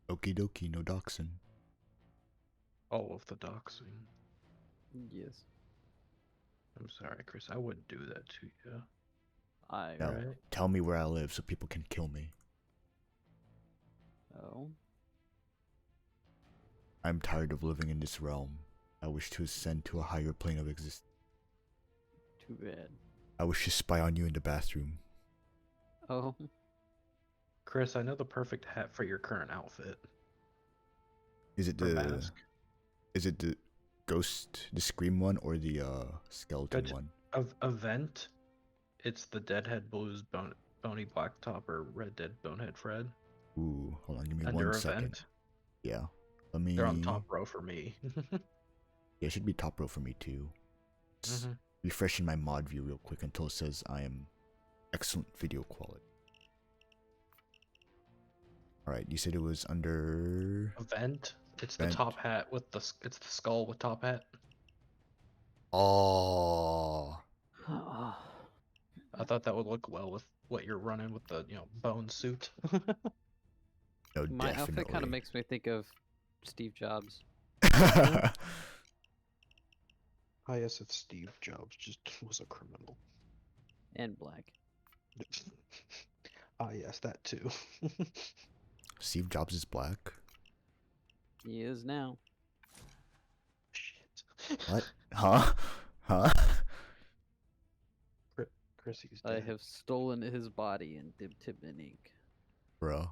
Okie dokie, no doxing. All of the doxing. Yes. I'm sorry, Chris. I wouldn't do that to you. Now, Right. tell me where I live so people can kill me. Oh. I'm tired of living in this realm. I wish to ascend to a higher plane of existence. Too bad. I wish to spy on you in the bathroom. Oh. Chris, I know the perfect hat for your current outfit. Is it Or the mask. ghost, the scream one, or the skeleton Good. one? Event. It's the Deadhead Blues Bony Blacktop or Red Dead Bonehead Fred. Ooh, hold on, give me Under 1 second. event. Yeah, let me. They're on top row for me. Yeah, it should be top row for me too. Mm-hmm. Refreshing my mod view real quick until it says I am excellent video quality. Alright, you said it was under Event. It's the vent. top hat with the it's the skull with top hat. Oh, I thought that would look well with what you're running with the bone suit. no, My outfit kind of definitely. makes me think of Steve Jobs. Ah, yes, it's Steve Jobs. Just was a criminal. And black. Ah, yes, that too. Steve Jobs is black. He is now. Shit. What? Huh? Huh? Chrissy's I dead. have stolen his body and dipped him in ink. Bro.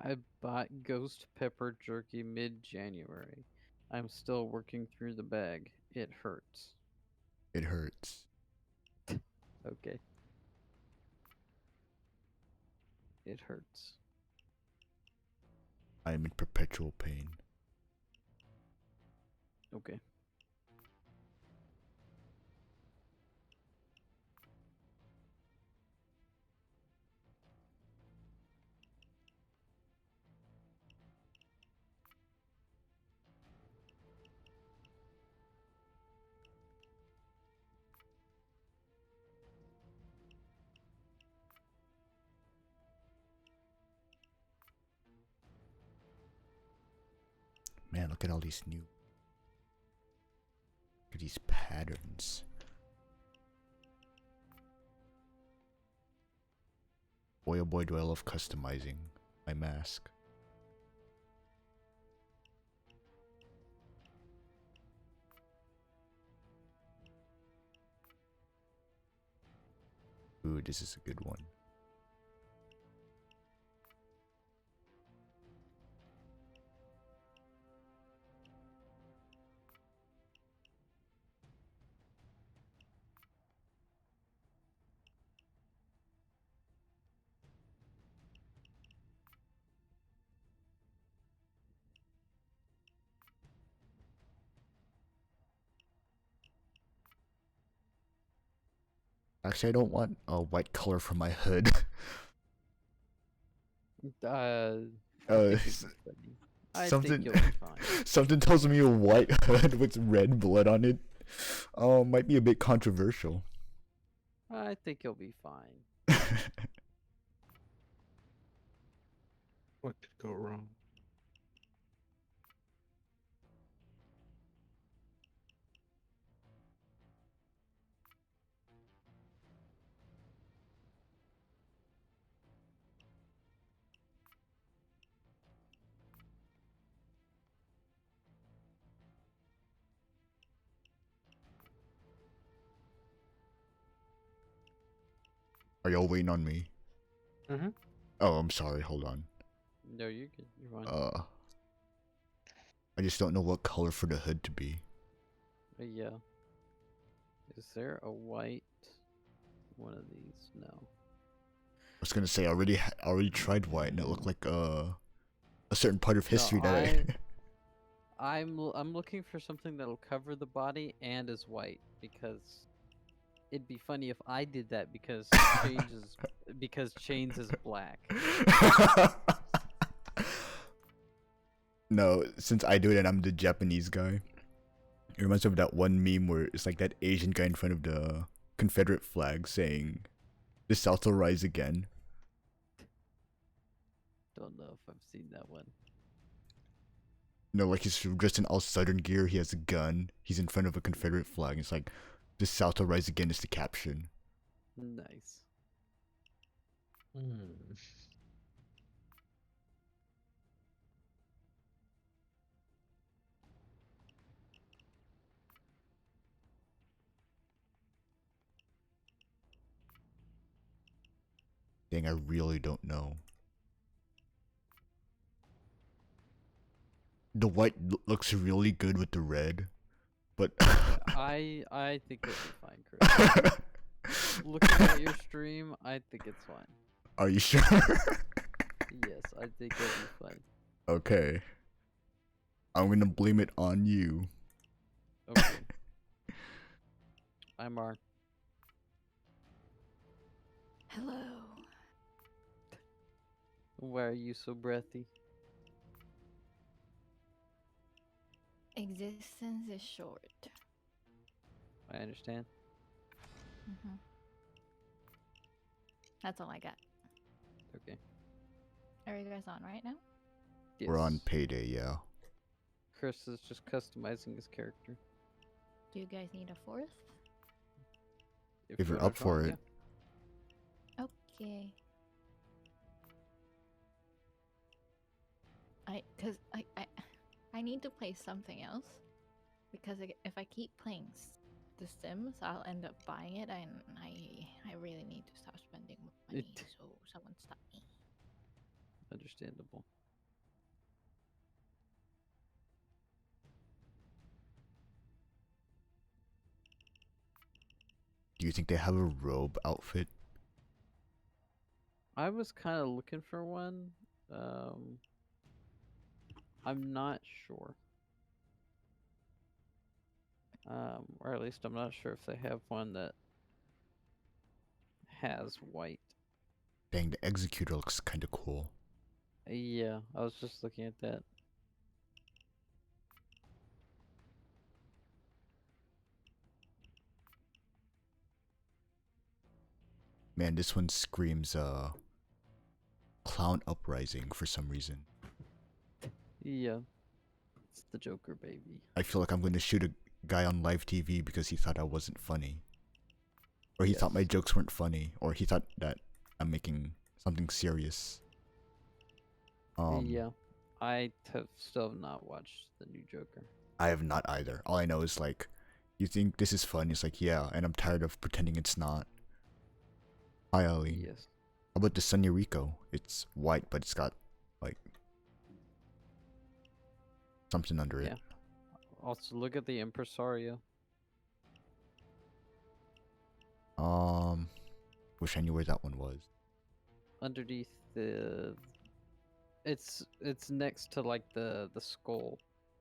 I bought ghost pepper jerky mid-January. I'm still working through the bag. It hurts. It hurts. Okay. It hurts. I am in perpetual pain. Okay. Man, look at all these new. Look at these patterns. Boy, oh boy, do I love customizing my mask. Ooh, this is a good one. Actually, I don't want a white color for my hood. I Uh, think it'd be funny. I think something, you'll be fine. something tells me a white hood with red blood on it. Might be a bit controversial. I think you'll be fine. What could go wrong? Are y'all waiting on me? Mm-hmm. Oh, I'm sorry. Hold on. No, you're good. You're fine. I just don't know what color for the hood to be. Yeah. Is there a white one of these? No. I was gonna say I already tried white and it looked like a certain part of history No, that I'm looking for something that'll cover the body and is white because it'd be funny if I did that because Chains is black. No, since I do it and I'm the Japanese guy. It reminds me of that one meme where it's like that Asian guy in front of the Confederate flag saying, "The South will rise again." Don't know if I've seen that one. No, like he's dressed in all Southern gear. He has a gun. He's in front of a Confederate flag. It's like, "The South will rise again" is the caption. Nice. Hmm. Dang, I really don't know. The white looks really good with the red, but I think it'll be fine, Chris. Looking at your stream, I think it's fine. Are you sure? Yes, I think it'll be fine. Okay. I'm gonna blame it on you. Okay. I'm Mark. Hello. Why are you so breathy? Existence is short. I understand. That's all I got. Okay. Are you guys on right now? Yes. We're on Payday, yeah. Chris is just customizing his character. Do you guys need a fourth? If you're wanna up for join, it. Okay. I need to play something else because if I keep playing The Sims, I'll end up buying it, and I really need to stop spending money. So someone stop me. Understandable. Do you think they have a robe outfit? I was kind of looking for one. I'm not sure. Or at least I'm not sure if they have one that has white. Dang, the executor looks kinda cool. Yeah, I was just looking at that. Man, this one screams Clown Uprising for some reason. Yeah. It's the Joker, baby. I feel like I'm gonna shoot a guy on live TV because he thought I wasn't funny. Or he thought my Yes. jokes weren't funny. Or he thought that I'm making something serious. Yeah. I still have not watched the new Joker. I have not either. All I know is like, you think this is fun? It's like, yeah, and I'm tired of pretending it's not. Hi, Ali. Yes. How about the Sunny Rico? It's white, but it's got, like, something under it. Yeah. Also, look at the impresario. Wish I knew where that one was. Underneath the... It's next to, like, the skull.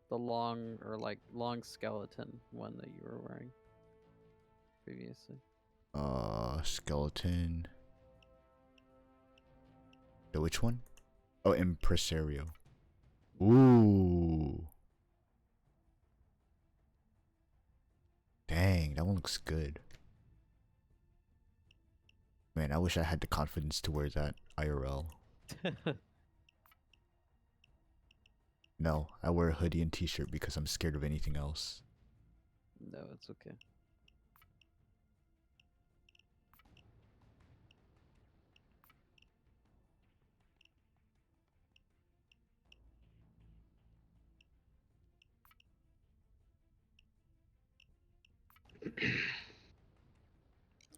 The long skeleton one that you were wearing previously. Skeleton. The which one? Oh, impresario. Ooh. Dang, that one looks good. Man, I wish I had the confidence to wear that IRL. No, I wear a hoodie and t-shirt because I'm scared of anything else. No, it's okay.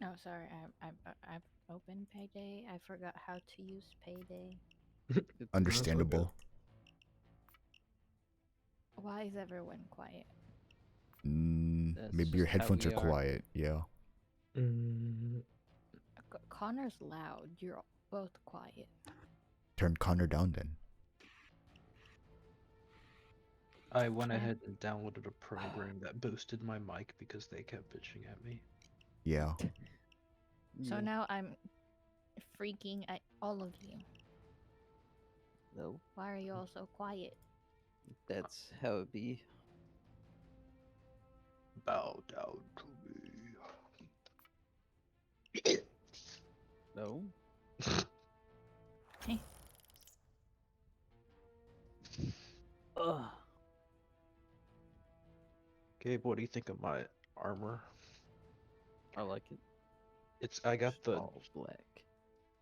Oh, sorry. I've opened Payday. I forgot how to use Payday. It's Understandable. Why is everyone quiet? That's Maybe your just how headphones are we are. quiet. Yeah. Connor's loud. You're both quiet. Turn Connor down then. I went Yeah. ahead and downloaded a program that boosted my mic because they kept bitching at me. Yeah. So Yeah. now I'm freaking at all of you. No, Why are you all so quiet? that's how it be. Bow down to me. No. Hey. Ugh. Gabe, what do you think of my armor? I like it. I got the all black.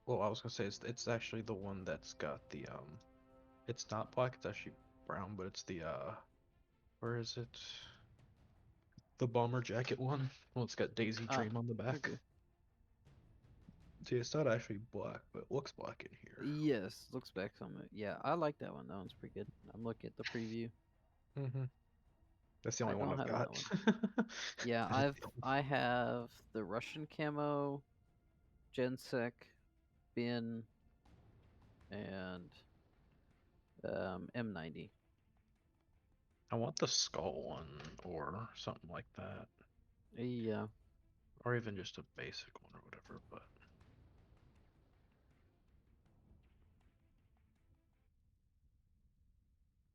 well, I was gonna say it's actually the one that's got the it's not black, it's actually brown, but it's the where is it? The bomber jacket one. Well, it's got Daisy Ah, Dream on the back. okay. See, it's not actually black, but it looks black in here. Yes, looks back on it. Yeah, I like that one. That one's pretty good. I'm looking at the preview. That's the I only one don't I've have got. that Yeah, I have the Russian camo, Gensec, bin, and M90. I want the skull one or something like that. Yeah. Or even just a basic one or whatever, but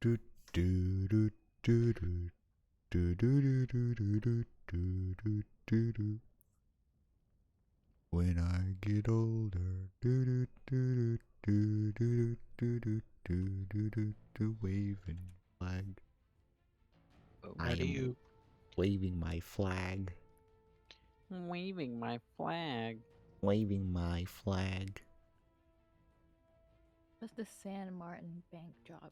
Do do do do do do do do do do do do do do. When I get older, do do do do do do do do do do do waving flag. Oh, I how do am you waving my flag. waving my flag. Waving my flag. What's the San Martin bank job?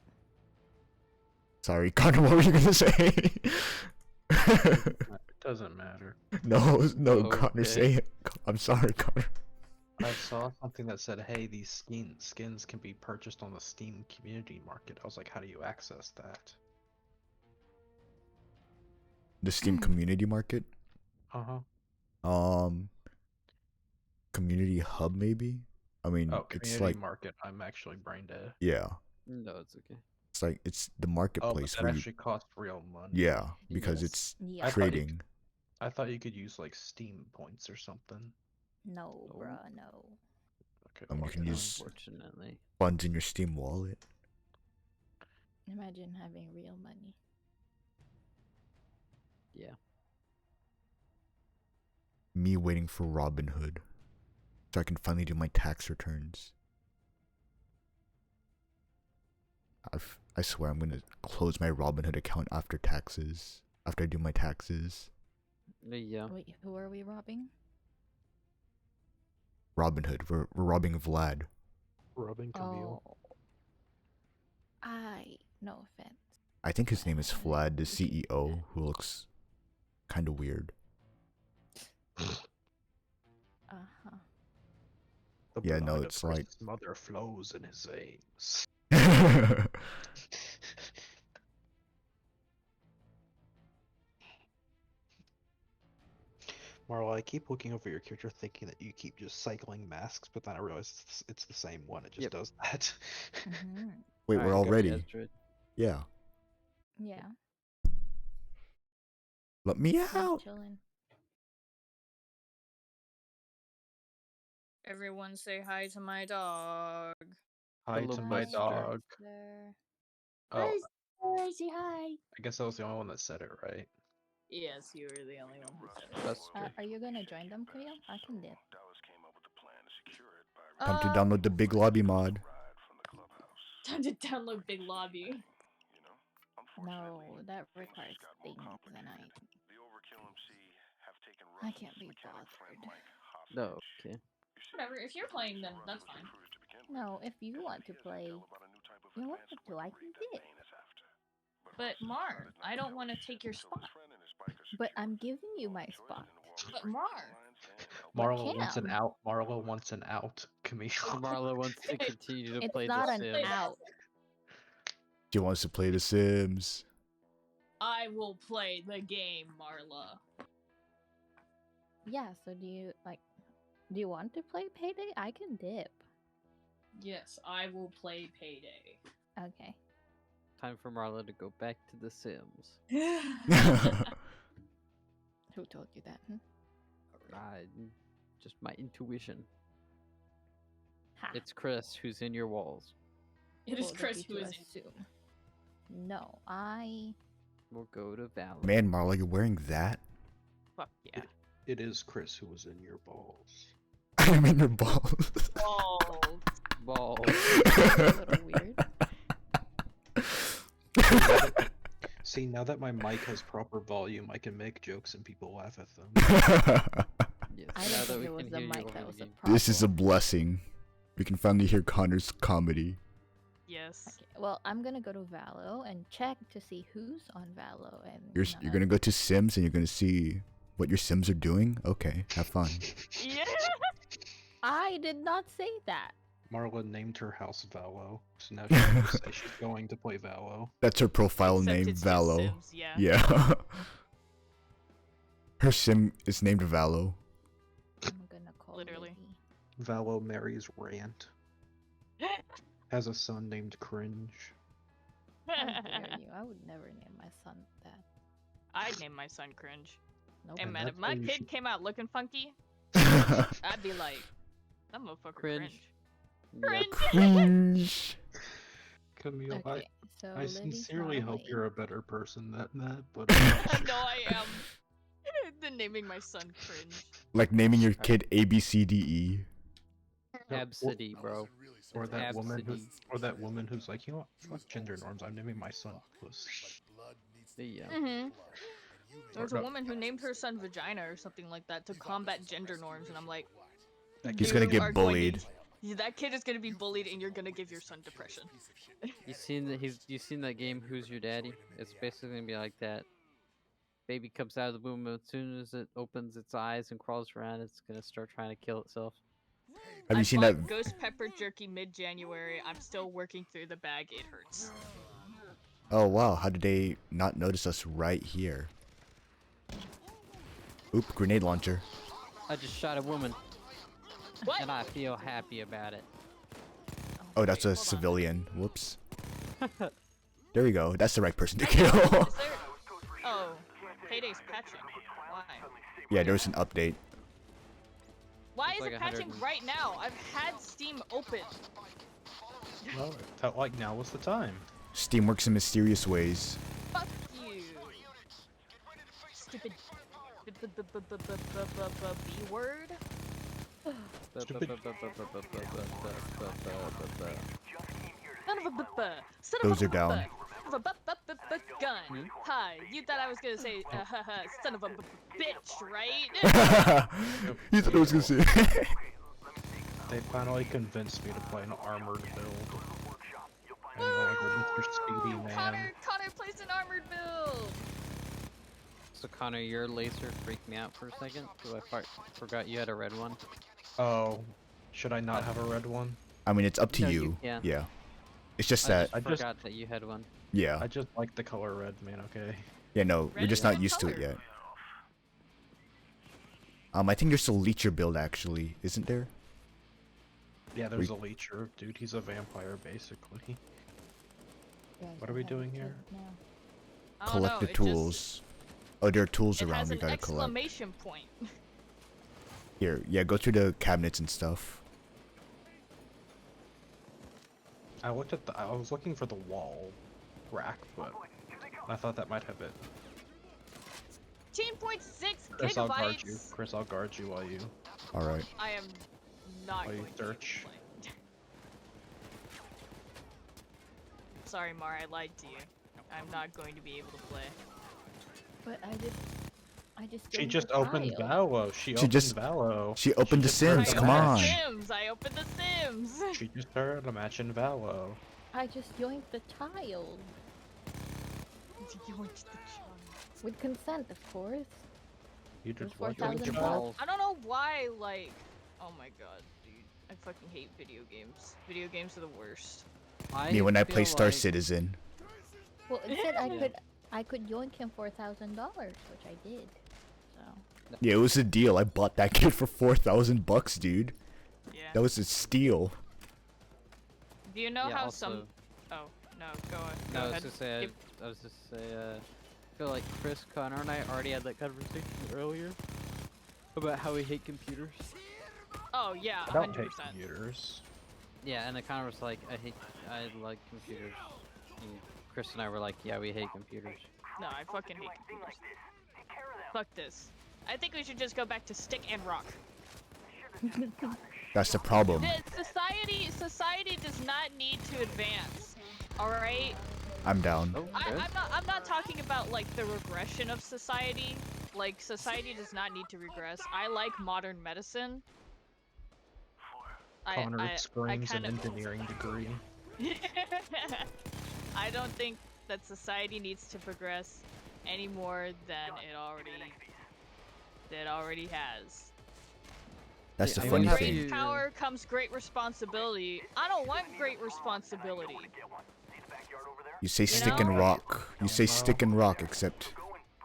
Sorry, Connor, what were you gonna say? it doesn't matter. No, Connor, Okay. say it. I'm sorry, Connor. I saw something that said, "Hey, these skins can be purchased on the Steam community market." I was like, "How do you access that?" The Steam community market? Uh-huh. Community hub maybe? I mean, Oh, it's community like, market. I'm actually brain dead. yeah. No, it's okay. It's like, it's the Oh, but marketplace that where you, actually costs real money. yeah, because Yes. it's Yeah. I thought you trading. I thought you could use like Steam points or something. No, No. bruh, no. Okay, You well, can then- use Unfortunately. funds in your Steam wallet. Imagine having real money. Yeah. Me waiting for Robinhood so I can finally do my tax returns. I swear I'm gonna close my Robinhood account after taxes. After I do my taxes. Yeah. Wait, who are we robbing? Robinhood. We're robbing Vlad. Rubbing Camille. Oh. No offense. I think his name is Vlad, the We can do CEO, who looks kind of weird. Uh-huh. The Yeah, no, blood it's of like- Christ's mother flows in his veins. Marla, I keep looking over your character thinking that you keep just cycling masks, but then I realize it's the same one. It just Yep. does that. Mm-hmm. Wait, we're all got ready. you, Astrid. Yeah. Yeah. Let me I'm out. chilling. Everyone say hi to my dog. Hi Hello, to my Buster. dog. Oh, Hi, say hi. I guess I was the only one that said it right. Yes, you were the only one who said it. Buster. Are you gonna join them, Camille? I can dip. Time to download the big lobby mod. Time to download Big Lobby. No, that requires things, and I can't be bothered. No, okay. Whatever, if you're playing, then that's fine. No, if you want to play, you want to. I can dip. But Mar, I don't want to take your spot. But I'm giving you my spot. But Mar. Marlo wants an Cam? out. Marlo wants an out. Camille. Marla wants to continue to It's play not The an Sims. out. She wants to play The Sims. I will play the game, Marla. Yeah. So do you want to play Payday? I can dip. Yes, I will play Payday. Okay. Time for Marla to go back to The Sims. Who told you that? Just my intuition. Ha. It's Chris who's in your walls. It is Told Chris you who to is assume. No, I. We'll go to Valor. Man, Marla, you're wearing that? Fuck yeah. It is Chris who was in your balls. I'm in your balls. Oh, Balls. A little weird. See, now that my mic has proper volume, I can make jokes and people laugh at them. Yes, I now don't that think we it was can the hear you mic over that the was a game. problem. This is a blessing. We can finally hear Connor's comedy. yes. Okay, well, I'm gonna go to Valo and check to see who's on Valo, and You're gonna go to Sims and you're gonna see what your Sims are doing? Okay, have fun. Yeah. I did not say that. Marla named her house Valo, so now she's gonna say she's going to play Valo. That's her profile Except name, it's just Valo. Sims, yeah. Yeah. Her Sim is named Valo. I'm gonna call Literally. Lily. Valo marries Rant. Has a son named Cringe. How dare you? I would never name my son that. I'd name my son Cringe. Nope. Hey And man, if that's my how you kid should- came out looking funky, I'd be like, that motherfucker Cringe. cringe. Yep. Cringe. Camille, Okay, so I Lily's sincerely not hope awake. you're a better person than that, but I'm not I sure. know I am. Then naming my son Cringe. Like naming your kid A B C D E. No, Absidy, bro. Or that woman who, Absidy. or that woman who's like, you know what, fuck gender norms. I'm naming my son Puss. Yeah. Mm-hmm. There's Or a no. woman who named her son Vagina or something like that to combat gender norms, and I'm like, He's gonna you get are going bullied. that kid is gonna be bullied, and you're gonna give your son depression. You seen that game Who's Your Daddy? It's basically gonna be like that. Baby comes out of the womb, as soon as it opens its eyes and crawls around, it's gonna start trying to kill itself. Have I you seen bought that? Ghost Pepper Jerky mid-January. I'm still working through the bag. It hurts. Oh wow, how did they not notice us right here? Oop, grenade launcher. I just shot a woman, What? and I feel happy about it. Oh, that's Wait, a hold on. civilian. Whoops. There we go. That's the right person to Is there... kill. Oh, Payday's patching. Why? Yeah, there was an update. Why It's is like it patching 100 right now? I've had Steam open. Well, it felt like now was the time. Steam works in mysterious ways. Fuck you. Stupid. B word? Son of a son Those of are down. Son of a gun. Hi, you thought I was gonna say son of a bitch, right? You thought I was gonna say. They finally convinced me to play an armored build. And no longer Mr. Speedy Man. Connor plays an armored build. So Connor, your laser freaked me out for a second. So I forgot you had a red one. Oh, should I not have a red one? I mean, it's up to No, you you. can. Yeah. It's just I that. just I just- forgot that you had one. Yeah. I just like the color red, man, okay? Yeah, no, Red we're is just a not good used to it color. yet. I think there's a leecher build actually, isn't there? Yeah, there's a leecher. Dude, he's a vampire, basically. What are we doing here? I don't Collect know, the tools. Oh, there are tools It around has we an gotta collect. exclamation point. Here, yeah, go through the cabinets and stuff. I looked at I was looking for the wall rack, but I thought that might have it. 15.6 Chris, I'll guard you. gigabytes. Chris, I'll guard you while you. All right. I am not While you going to search. play. Sorry, Mar, I lied to you. I'm not going to be able to play. But I just. She joined just the opened trial. Valo. She She opened just- Valo. She opened the just turned Sims. the Come I on. match. opened the Sims. I opened the Sims. She just started a match in Valo. I just joined the trial with consent, of course. You It was just watched 4,000 the bucks. I don't know why, like, oh my god, dude. I fucking hate video games. Video games are the worst. Me when I play feel Star like- Citizen. Well, it said Yeah. I could yoink him for $1,000, which I did. So Yeah, it was a deal. I bought that kid for $4,000, dude. Yeah. That was a steal. Do you know Yeah, how also- some? Oh no, go on. No, Go I was ahead. just say, Give- I was just say, I feel like Chris, Connor, and I already had that conversation earlier about how we hate computers. Oh yeah, I don't 100%. hate computers. Yeah, and then Connor was like, I like computers. And Chris and I were like, yeah, we hate computers. No, I fucking hate computers. Fuck this. I think we should just go back to stick and rock. That's the problem. Society does not need to advance. All right. I'm down. Oh, I'm not talking about like the regression of society. Like society does not need to regress. I like modern medicine. Connor screams an kind of. engineering degree. I don't think that society needs to progress any more than it already has. That's the Yeah, I funny would have thing. to- Great power comes great responsibility. I don't want great responsibility. You say You stick know? and rock. You say stick and rock, except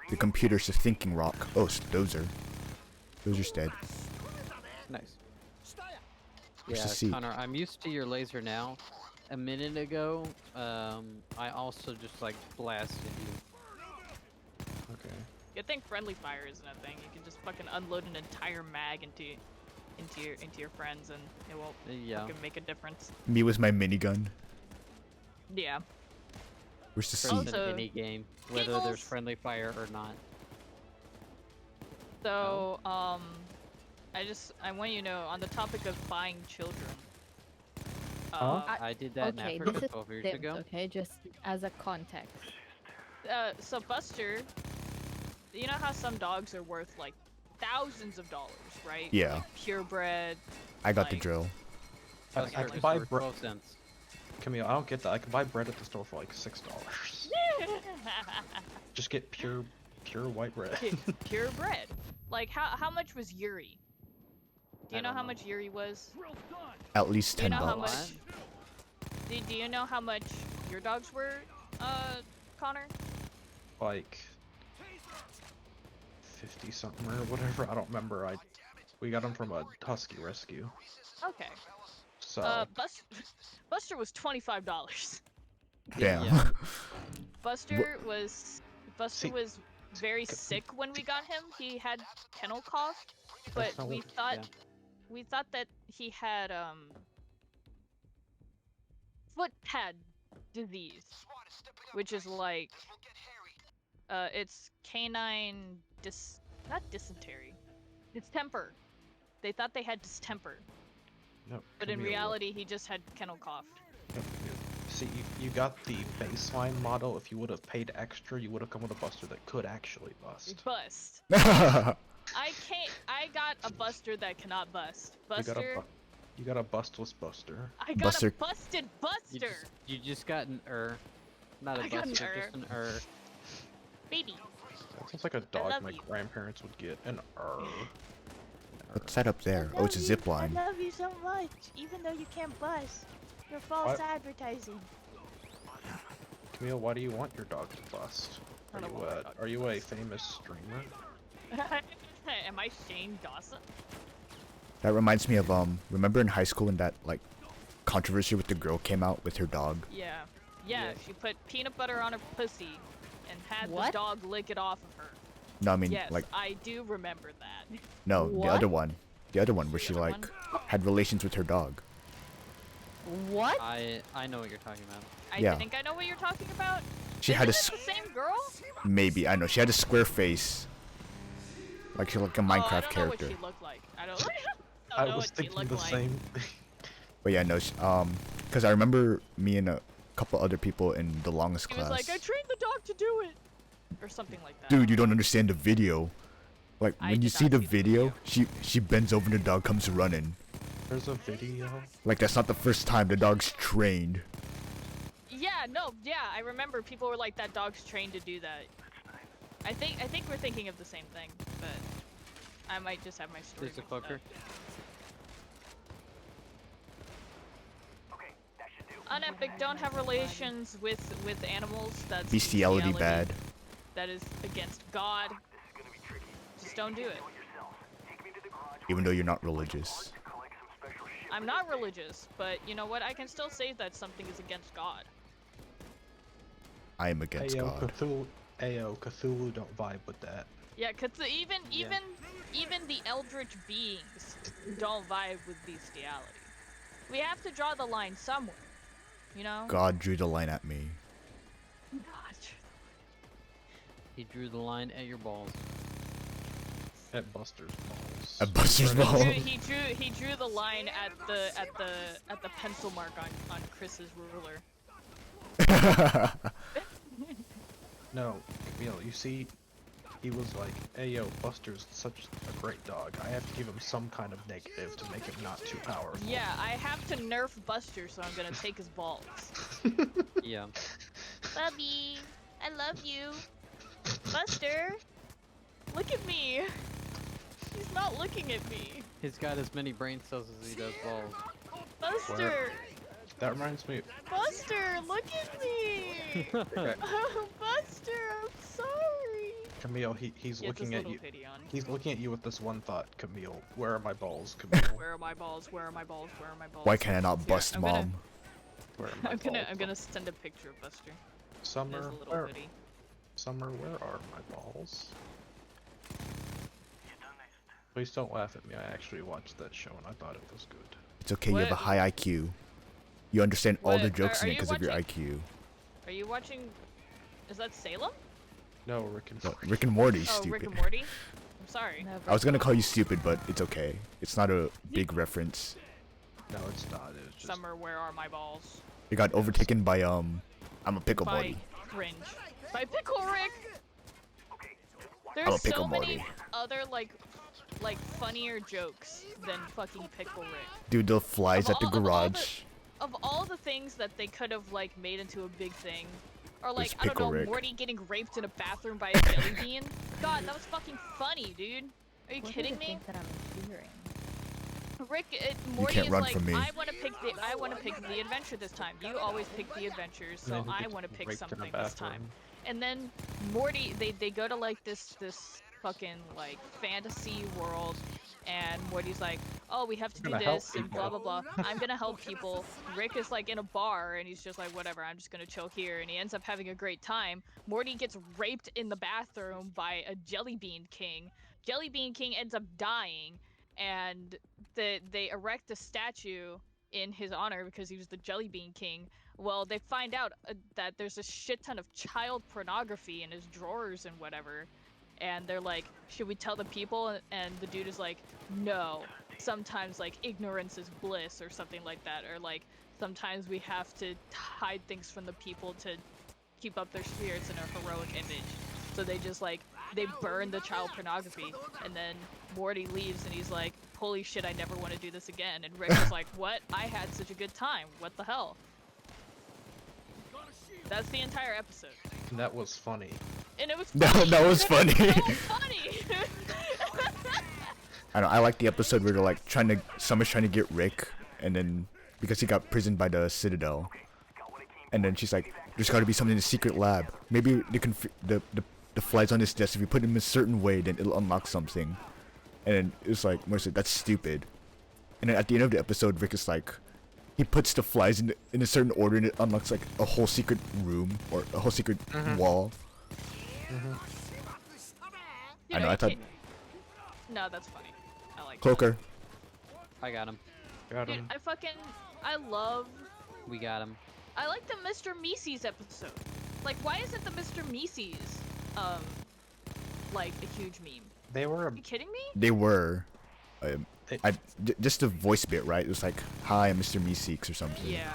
the computer's a thinking rock. Oh, those are dead. Nice. Where's Yeah, the seat? Connor, I'm used to your laser now. A minute ago, I also just like blasted you. Okay. Good thing friendly fire isn't a thing. You can just fucking unload an entire mag into your friends and it won't Yeah. fucking make a difference. Me with my minigun. Yeah. Where's the For seat? Also- any game, whether giggles. there's friendly fire or not. So, I want you to know, on the topic of buying children. Huh? I did that okay, in this Africa is 12 years Sims, ago. okay, just as a context. So Buster, you know how some dogs are worth like thousands of dollars, right? Yeah. Like purebred. I got the like- drill. I Buster can is buy worth 12 cents. Camille, I don't get that. I can buy bread at the store for like $6. Just get pure white bread. Purebred. Like how much was Yuri? Do I you know don't how know. much Yuri was? At least Do you 10 know how bucks. much? Do you know how much your dogs were, Connor? Like 50 something or whatever. I don't remember. We got them from a husky rescue. Okay. So Buster was $25. Damn. Yeah. Buster was See- very sick when we got him. He had kennel cough, but That's not we what- thought yeah. we thought that he had foot pad disease, which is like it's canine not dysentery, distemper. They thought they had distemper, no, but in Camille, reality he just had kennel cough. no, see, you got the baseline model. If you would have paid extra, you would have come with a Buster that could actually bust. Bust. I got a Buster that cannot bust. Buster. You got a bustless Buster. I got Buster- a busted Buster. You just got an not a I got an buster, just an Baby. That sounds like a dog love my you. grandparents would get. An What's that up there? Oh, it's a zip line. I love you so much, even though you can't bust. You're false What? advertising. Camille, why do you want your dog to bust? I don't want my dog to Are you a famous streamer? Am I Shane Dawson? That reminds me of remember in high school when that like controversy with the girl came out with her dog? Yeah. Yeah. She put peanut butter on her pussy and had the What? dog lick it off of her. No, I mean Yes, like I do remember that. no, the What? other one. The other one where she The other like had relations with her dog. What? I know what you're talking about. Yeah. I think I know what you're talking about. She had a Isn't it the same girl? maybe I know she had a square face, like she looked like a Minecraft I don't character. know what she looked like. I don't I know was what she thinking looked the like. same. But yeah, no, because I remember me and a couple other people in the longest He was class. like, I trained the dog to do it, or something like that. Dude, you don't understand the video. Like I when you did see not the see the video, she bends over and the dog comes running. There's a video. Like that's not the first time the dog's trained. Yeah, no, yeah, I remember people were like, that dog's trained to do that. I think we're thinking of the same thing, but I might just have my story. There's a mixed up. cloaker. Unepic, don't have relations with animals. That's Bestiality bad. That is against God. Just don't do it. Even though you're not religious. I'm not religious, but you know what? I can still say that something is against God. I am against Ayo, God. Cthulhu. Ayo, Cthulhu don't vibe with that. Yeah, cause even the eldritch beings don't vibe with bestiality. We have to draw the line somewhere, you know? God drew the line at me. He drew the line at your balls. At Buster's balls. At Buster's Right. balls. He drew the line at the pencil mark on Chris's ruler. No, Camille, you see, he was like, hey yo, Buster's such a great dog. I have to give him some kind of negative to make him not too powerful. Yeah, I have to nerf Buster, so I'm gonna take his balls. Yeah. Bubby, I love you. Buster, look at me. He's not looking at me. He's got as many brain cells as he does balls. Buster, That reminds me. Buster, look at me. Oh, Buster, I'm sorry. Camille, he's He has looking this at little you. pity on. He's looking at you with this one thought, Camille. Where are my balls, Camille? Where are my balls? Where are my balls? Where are my balls? Why can I not Here, bust I'm gonna- mom? Where are my I'm balls? gonna send a picture of Buster. There's Summer, a little where, hoodie. Summer, where are my balls? Please don't laugh at me. I actually watched that show and I thought it was good. It's okay, you have a What- high IQ. You understand all the What- jokes are in it you because of your watching- IQ. Are you watching? Is that Salem? No, Rick and No, Morty. Rick and Morty, Oh, stupid. Rick and Morty. I'm sorry. Never. I was gonna call you stupid, but it's okay. It's not a big reference. No, it's not. It's just. Summer, where are my balls? It got overtaken by I'm a pickle By buddy. cringe. By Pickle Rick. I'm a There's pickle so many Morty. other like funnier jokes than fucking Pickle Rick. Dude, the flies at the Of all garage. Of all the things that they could have like made into a big thing, or like There's I don't Pickle know, Rick. Morty getting raped in a bathroom by a jelly bean. God, that was fucking funny, dude. Are you What do kidding they me? think that I'm hearing? Morty can't is run like, from me. I want to pick the adventure this time. You always pick the adventures, so And then he I gets want to pick raped in a something this time. bathroom. And then Morty, they go to like this fucking like fantasy world, and Morty's like, oh, we have to do gonna help this and blah blah people. blah. I'm gonna help people. Rick is like in a bar, and he's just like, whatever, I'm just gonna chill here, and he ends up having a great time. Morty gets raped in the bathroom by a jelly bean king. Jelly bean king ends up dying, and they erect a statue in his honor because he was the jelly bean king. Well, they find out that there's a shit ton of child pornography in his drawers and whatever, and they're like, should we tell the people? And the dude is like, no, sometimes like ignorance is bliss or something like that, or like sometimes we have to hide things from the people to keep up their spirits in a heroic image. So they just like, they burn the child pornography, and then Morty leaves and he's like, holy shit, I never want to do this again. And Rick is like, what? I had such a good time. What the hell? That's the entire episode. And that was funny. And it was That- funny. that was funny. It was funny. I don't know, I like the episode where they're like Summer's trying to get Rick, and then because he got prisoned by the Citadel, and then she's like, there's got to be something in the secret lab. Maybe the flies on his desk, if you put him in a certain way, then it'll unlock something. And then it's like, Mercer, that's stupid. And then at the end of the episode, Rick is like, he puts the flies in a certain order, and it unlocks like a whole secret room or a whole secret wall. You I know, I thought- No, that's funny. I like Cloaker. I got him. Got Dude, him. We got him. I like the Mr. Mises episode. Like, why isn't the Mr. Mises, like a huge meme? They were. Are you kidding me? They were. They- Just the voice bit, right? It was like, "Hi, I'm Mr. Meeseeks" or something. Yeah,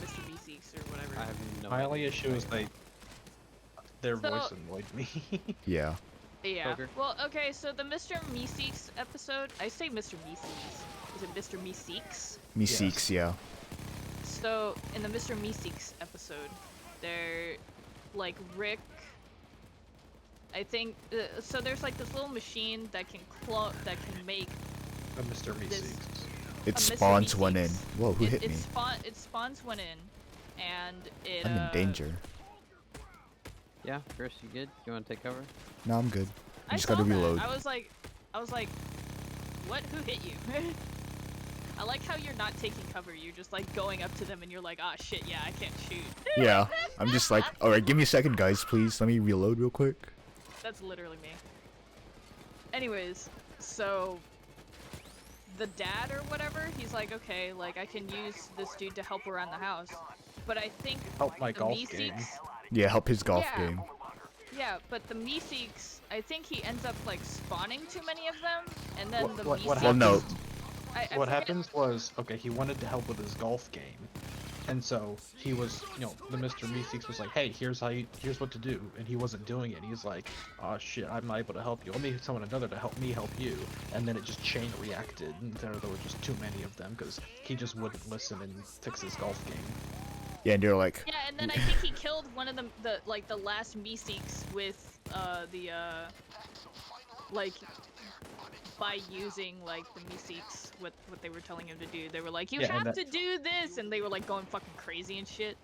Mr. Mises or whatever. I have no My idea. only issue is their So- voice annoyed me. Yeah. Yeah. Poker. Well, okay, so the Mr. Meeseeks episode, I say Mr. Meeseeks. Is it Mr. Meeseeks? Meeseeks, yeah. So, in the Mr. Meeseeks episode, they're like Rick. I think so. There's like this little machine that can make A Mr. Meeseeks. It a Mr. spawns one in. Meeseeks. Whoa, who hit it me? It spawns one in, and it. I'm in danger. Yeah, Chris, you good? You want to take cover? No, I'm good. I You just saw gotta that. reload. I was like, what? Who hit you? I like how you're not taking cover. You're just like going up to them, and you're like, ah, shit, yeah, I can't shoot. Yeah. I'm just like, alright, give me a second, guys, please. Let me reload real quick. That's literally me. Anyways, so the dad or whatever, he's like, okay, like I can use this dude to help around the house, but I think Help my the golf game. Meeseeks, Yeah, help his golf Yeah. game. yeah, but the Meeseeks, I think he ends up like spawning too many of them, and then the What Meeseeks. Well, no. I What forget- happens was, okay, he wanted to help with his golf game, and so he was, the Mr. Meeseeks was like, hey, here's what to do, and he wasn't doing it. He's like, oh shit, I'm not able to help you. Let me summon another to help me help you, and then it just chain reacted, and there were just too many of them because he just wouldn't listen and fix his golf game. Yeah, and they're like, Yeah, and then I think he killed one of the last Meeseeks with like by using like the Meeseeks what they were telling him to do. They were like, you Yeah, and have that- to do this, and they were like going fucking crazy and shit.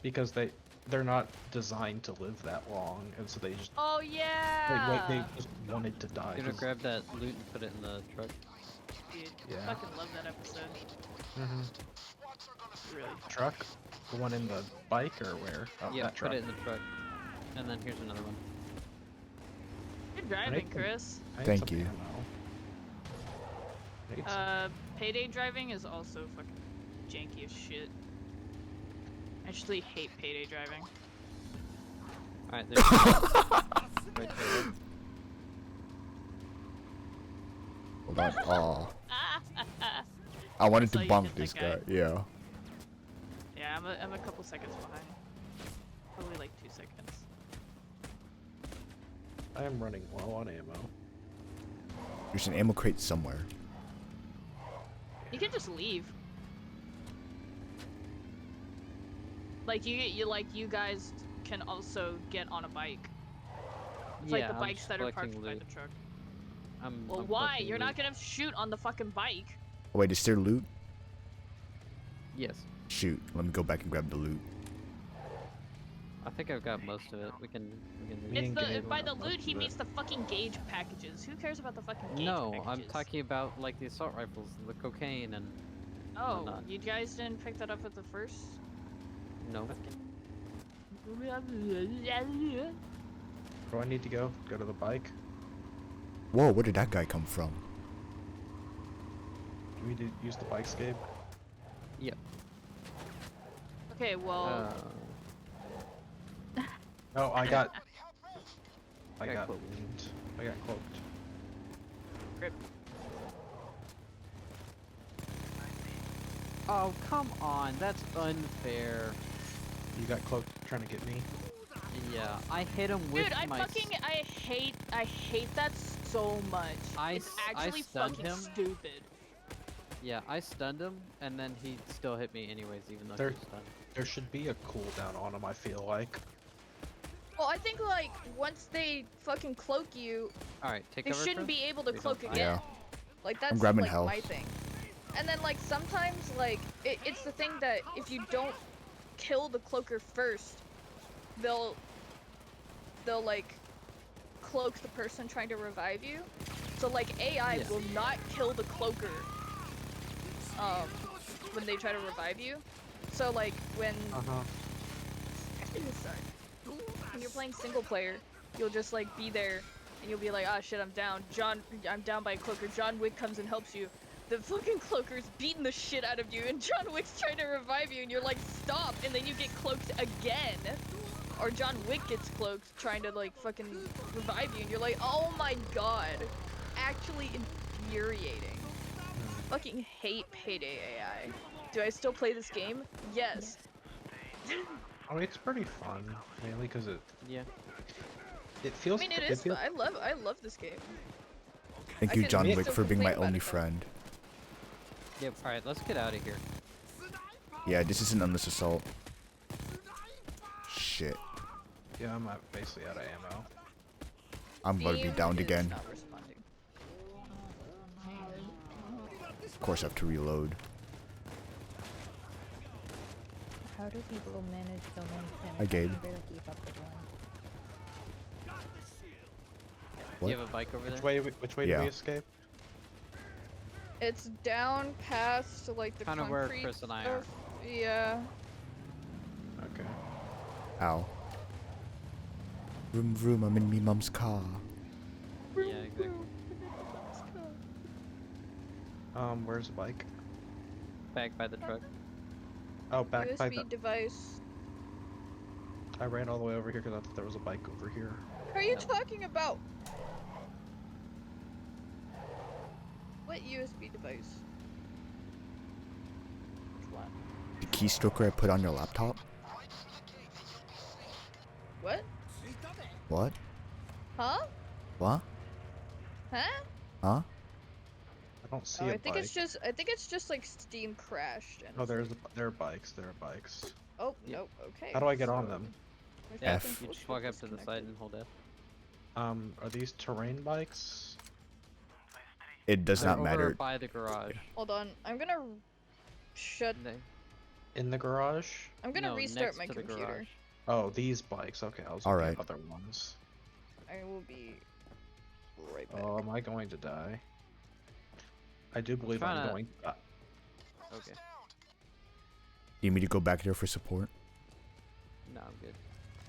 Because they're not designed to live that long, and so they just Oh yeah. they just wanted to die. You gonna 'cause- grab that loot and put it in the truck? Dude, Yeah. fucking love that episode. Mhm. Really. Truck, the one in the bike or where? Oh, Yeah, that put truck. it in the truck. And then here's another one. Good driving, Right. Chris. I need Thank some you. ammo. I need some- Payday driving is also fucking janky as shit. I actually hate payday driving. Alright, there's right there. hold on. Oh. I wanted saw to you bonk hit that this guy. guy. Yeah. Yeah, I'm a couple seconds behind. Probably like 2 seconds. I am running low on ammo. There's an ammo crate somewhere. You can just leave. Like you guys can also get on a bike. It's like the I'm bikes just that are parked collecting by loot. the truck. I'm Well, why? collecting You're not loot. gonna shoot on the fucking bike. Oh, wait, is there loot? Yes. Shoot. Let me go back and grab the loot. I think I've got most of it. We can Me It's and the Gabe by got the most loot he of it. means the fucking gauge packages. Who cares about the fucking gauge No, packages? I'm talking about like the assault rifles, the cocaine, and Oh, whatnot. you guys didn't pick that up at the first? no. Where do I need to go? Go to the bike? Whoa, where did that guy come from? Do we need to use the bike, Gabe? Yep. Okay, well, Oh, I got Got cloaked. wound. I got cloaked. rip. Oh, come on. That's unfair. You got cloaked trying to get me? Yeah, I hit him with Dude, I my... hate that so much. It's I actually stunned fucking him. stupid. Yeah, I stunned him, and then he still hit me anyways, even though There- he was stunned. There should be a cooldown on him, I feel like. Well, I think like once they fucking cloak you, Alright, take they cover, shouldn't Chris. be able to We cloak don't- again. Yeah. Like that's grabbing like health. my thing. And then like sometimes like it's the thing that if you don't kill the cloaker first, they'll like cloak the person trying to revive you. So like AI Yeah. will not kill the cloaker when they try to revive you. So like when Uh-huh. when you're playing single player, you'll just like be there and you'll be like, ah shit, I'm down. I'm down by a cloaker. John Wick comes and helps you. the fucking cloaker's beating the shit out of you, and John Wick's trying to revive you, and you're like, stop, and then you get cloaked again. Or John Wick gets cloaked, trying to like fucking revive you, and you're like, oh my god. Actually infuriating. Fucking hate Payday AI. Do I still play this game? Yes. I mean, it's pretty fun, mainly because it Yeah. feels. I mean, it is fun. I love this game. Thank I you, can John still Wick, for being my complain about only it, though. friend. Yep. All right, let's get out of here. Yeah, this is an endless assault. Shit. Yeah, I'm basically out of ammo. I'm about to be Steam downed is again. not responding. Of course, I have to reload. How do people manage so many things? Hi, Gabe. I can barely keep up with one. What? Do you have a bike over there? Which way Yeah. do we escape? It's down past like the Kind of where concrete Chris and I are. stuff. Yeah. Okay. Ow. Vroom vroom, I'm in me mum's car. Yeah, exactly. Where's the bike? Back by the truck. Oh, back by USB the. device. I ran all the way over here because I thought there was a bike over here. What are you No. talking about? What USB device? Which one? The keystroker I put on your laptop? What? What? Huh? What? Huh? Huh? I don't see Oh, a I think bike. it's just like Steam crashed. And Oh, it's there are bikes. There are bikes. Oh, Yeah. nope. Okay. How do I get on so them? my F. fucking You just bullshit walk up to the side disconnected. and hold F. Are these terrain bikes? It does They're not over matter. by the garage. Hold on. I'm gonna shut. In the garage? I'm gonna No, restart next my to the computer. garage. Oh, these bikes. Okay, I was All looking right. at other ones. I will be right back. Oh, am I going to die? I do believe I'm trying to- going to die. Okay. Need me to go back there for support? No, I'm good.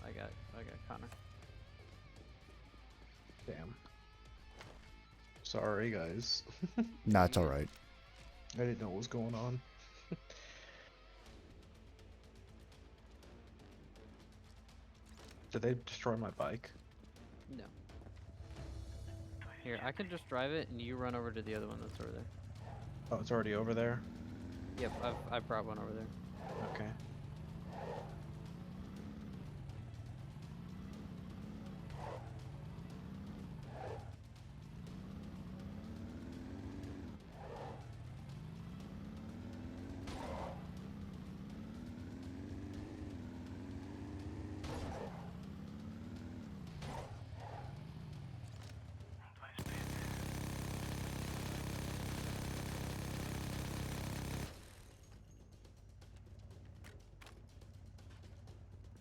I got Connor. Damn. Sorry, guys. Nah, it's alright. I didn't know what was going on. Did they destroy my bike? No. Here, I can just drive it and you run over to the other one that's over there. Oh, it's already over there? Yep, I brought one over there. Okay.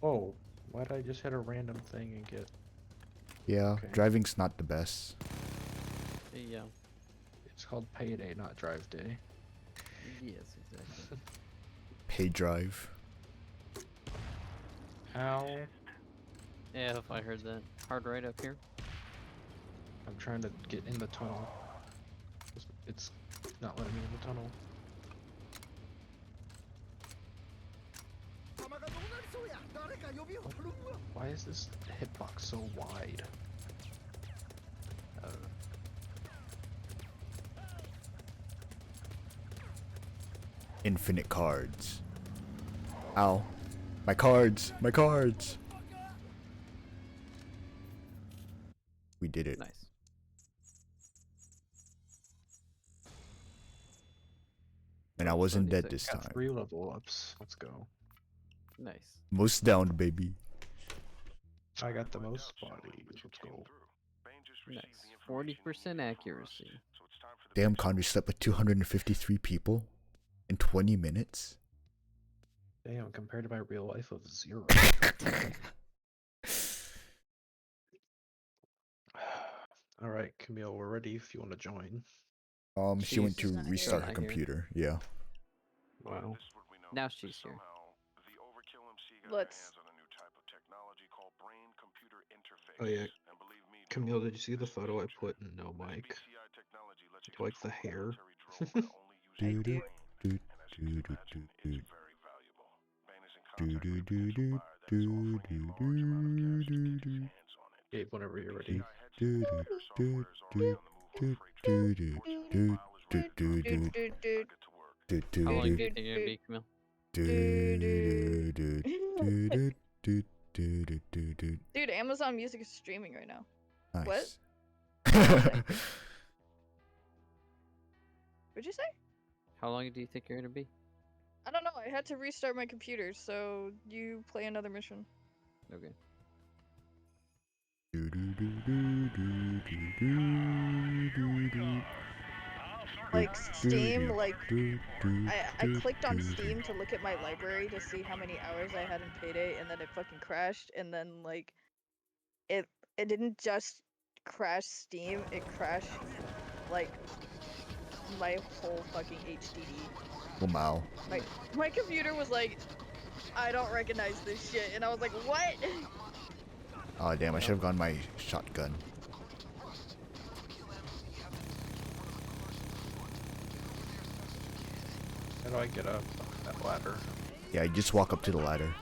Whoa, why did I just hit a random thing and get... Yeah, Okay. driving's not the best. Yeah. It's called Payday, not Drive Day. Yes, exactly. Pay drive. Ow. Yeah, if I heard that. Hard right up here. I'm trying to get in the tunnel. It's not letting me in the tunnel. Why is this hitbox so wide? I don't know. Infinite cards. Ow. My cards! My cards! We did it. Nice. And I wasn't dead 76. this Got time. 3 level ups. Let's go. Nice. Most downed, baby. I got the most bodies. Let's go. Nice. 40% accuracy. Damn, Connor slept with 253 people in 20 minutes? Damn, compared to my real life of 0. Alright, Camille, we're ready if you want to join. She went She's to not here. restart her Not here. computer. Yeah. Wow. Now she's here. Let's. Oh yeah. Camille, did you see the photo I put in No Mic? Like the hair? Do, do, do, do, do, do, do. Do, do, do, do, do, do, do, do, do. Gabe, whenever you're ready. Do, do, do, do, do, do, do, do, do, do, do, do, How long do, do you think you're gonna be, Camille? do, do, do, do, do, do, do, do, do, do. Dude, Amazon Music is streaming right now. Nice. What'd you say? How long do you think you're gonna be? I don't know. I had to restart my computer, so you play another mission. Okay. Do, do, do, do, do, do, do, do. Like Steam, like Do, do, I do, clicked on do, do. Steam to look at my library to see how many hours I had in Payday, and then it fucking crashed. And then like, it didn't just crash Steam; it crashed like my whole fucking HDD. Oh, wow. My computer was like, I don't recognize this shit, and I was like, what? Oh, damn, I should have gone my shotgun. How do I get up that ladder? Yeah, you just walk up to the ladder.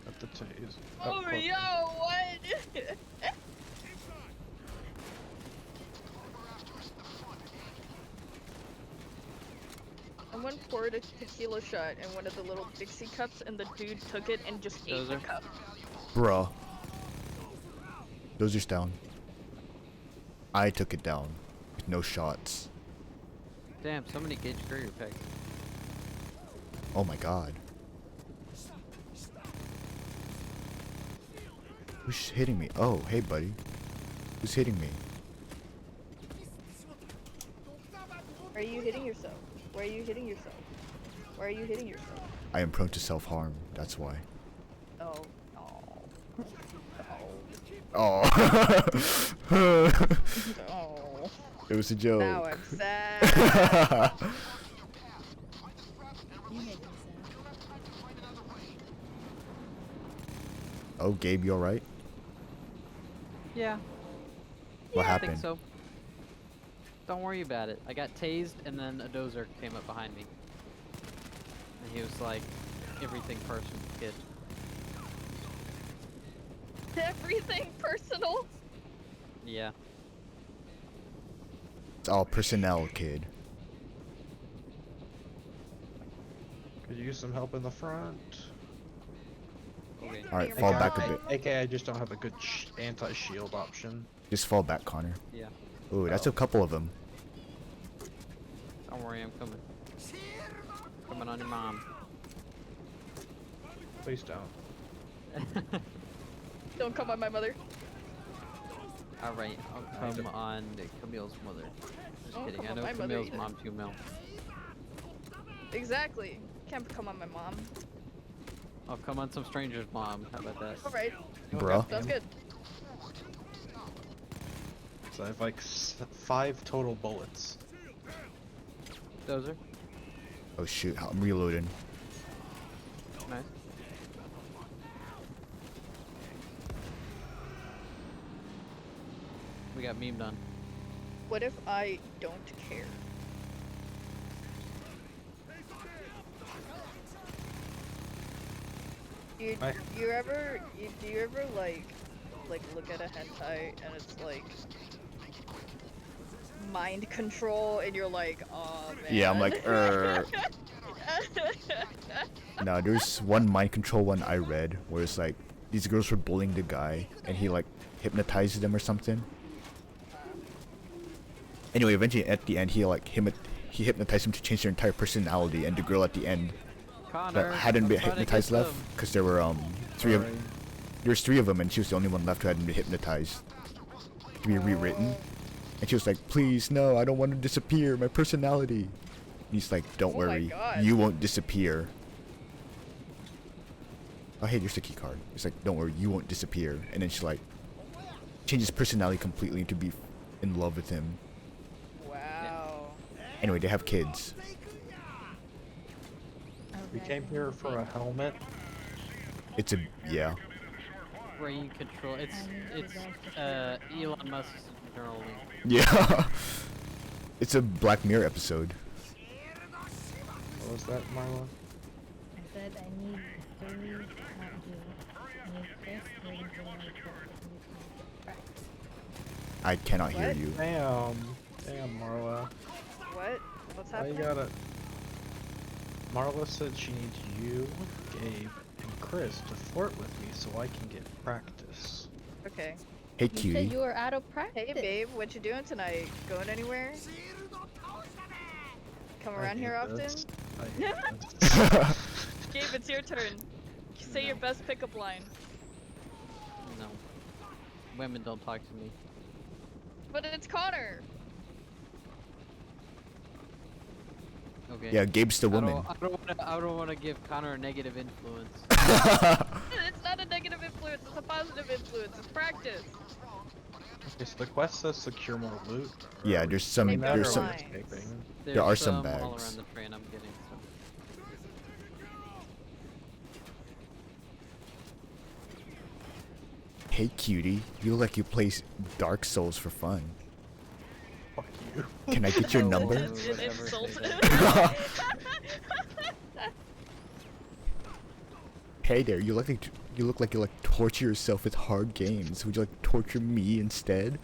Got the tase. Oh, okay. yo, what? Someone poured a tequila shot in one of the little Dixie cups, and the dude took it and just ate the Dozer? cup. Bruh. Dozer's down. I took it down. With no shots. Damn, so many Gage Courier packs. Oh my god. Who's hitting me? Oh, hey buddy. Who's hitting me? Why are you hitting yourself? Why are you hitting yourself? Why are you hitting yourself? I am prone to self-harm, that's why. Oh, oh, Oh. oh. It was a joke. Now I'm sad. You make me sad. Oh, Gabe, you alright? Yeah, What I happened? think so. Don't worry about it. I got tased, and then a dozer came up behind me. And he was like, everything personal, kid. Everything personal. Yeah. It's all personnel, kid. Could use some help in the front. Okay. Alright, You're fall right. back a bit. AKA I just don't have a good anti-shield option. Just fall back, Connor. Yeah. Ooh, that's Oh. a couple of them. Don't worry, I'm coming. Coming on your mom. Please don't. Don't come on my mother. Alright, I'll Kind come of. on Camille's mother. Just Don't kidding. come I on know my mother Camille's either. mom too, Mel. Exactly. Can't come on my mom. I'll come on some stranger's mom. How about that? Alright, Bruh. sounds good. So I have like 5 total bullets. Dozer. Oh shoot, I'm reloading. Nice. We got meme done. What if I don't care? You, I- you ever do you ever like look at a hentai and it's like mind control and you're like, oh man. Yeah, I'm like, No, there's one mind control one I read where it's like these girls were bullying the guy and he like hypnotizes them or something. Anyway, eventually at the end he he hypnotized them to change their entire personality, and the girl at the end Connor, that hadn't been I'm trying to get hypnotized left them. because there were there's 3 of them and she was the only one left who hadn't been hypnotized to be rewritten. And she was like, please, no, I don't want to disappear, my personality. And he's like, don't Oh my worry, God. you won't disappear. Oh, hey, there's the key card. It's like, don't worry, you won't disappear. And then she like changes personality completely to be in love with him. Wow. Anyway, they have kids. We came here for a helmet. It's a yeah. Brain control. It's Elon Musk's Neuralink. Yeah. It's a Black Mirror episode. What was that, Marla? I said I need three, not you. I need Chris, you're going to need practice. I cannot hear What? you. Damn, Marla. What? What's Why you happening? gotta... Marla said she needs you, Gabe, and Chris to flirt with me so I can get practice. Okay. Hey, You said cutie. you were out of practice. Hey babe, what you doing tonight? Going anywhere? Come I around here hate often? this. I hate this. Gabe, it's your turn. Say your best pickup line. No. Women don't talk to me. But it's Connor. Okay. Yeah, Gabe's the woman. I don't want to give Connor a negative influence. It's not a negative influence, it's a positive influence. It's practice. Okay, so the quest says secure more loot. Yeah, there's some. Maybe There's other some. lines. There's are some all bags. around the train. I'm getting some. Hey, cutie. You look like you play Dark Souls for fun. Fuck you. Can I get your Oh, number? Lord. It's Never say insulting. that. Hey there. You look like you like torture yourself with hard games. Would you like to torture me instead?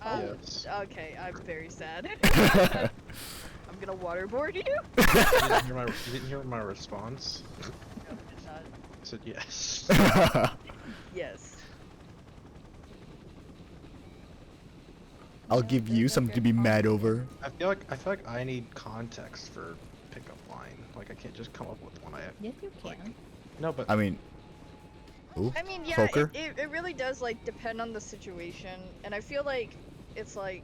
Yes. Okay, I'm very sad. I'm gonna waterboard you? You didn't hear my response? No, I did not. I said yes. Yes. I'll give you something to be mad over. I feel like I need context for pickup line. Like I can't just come up with one. I have. Yes, you can. No, but I mean. Ooh, I mean, yeah, poker? it really does, like, depend on the situation. And I feel like it's like...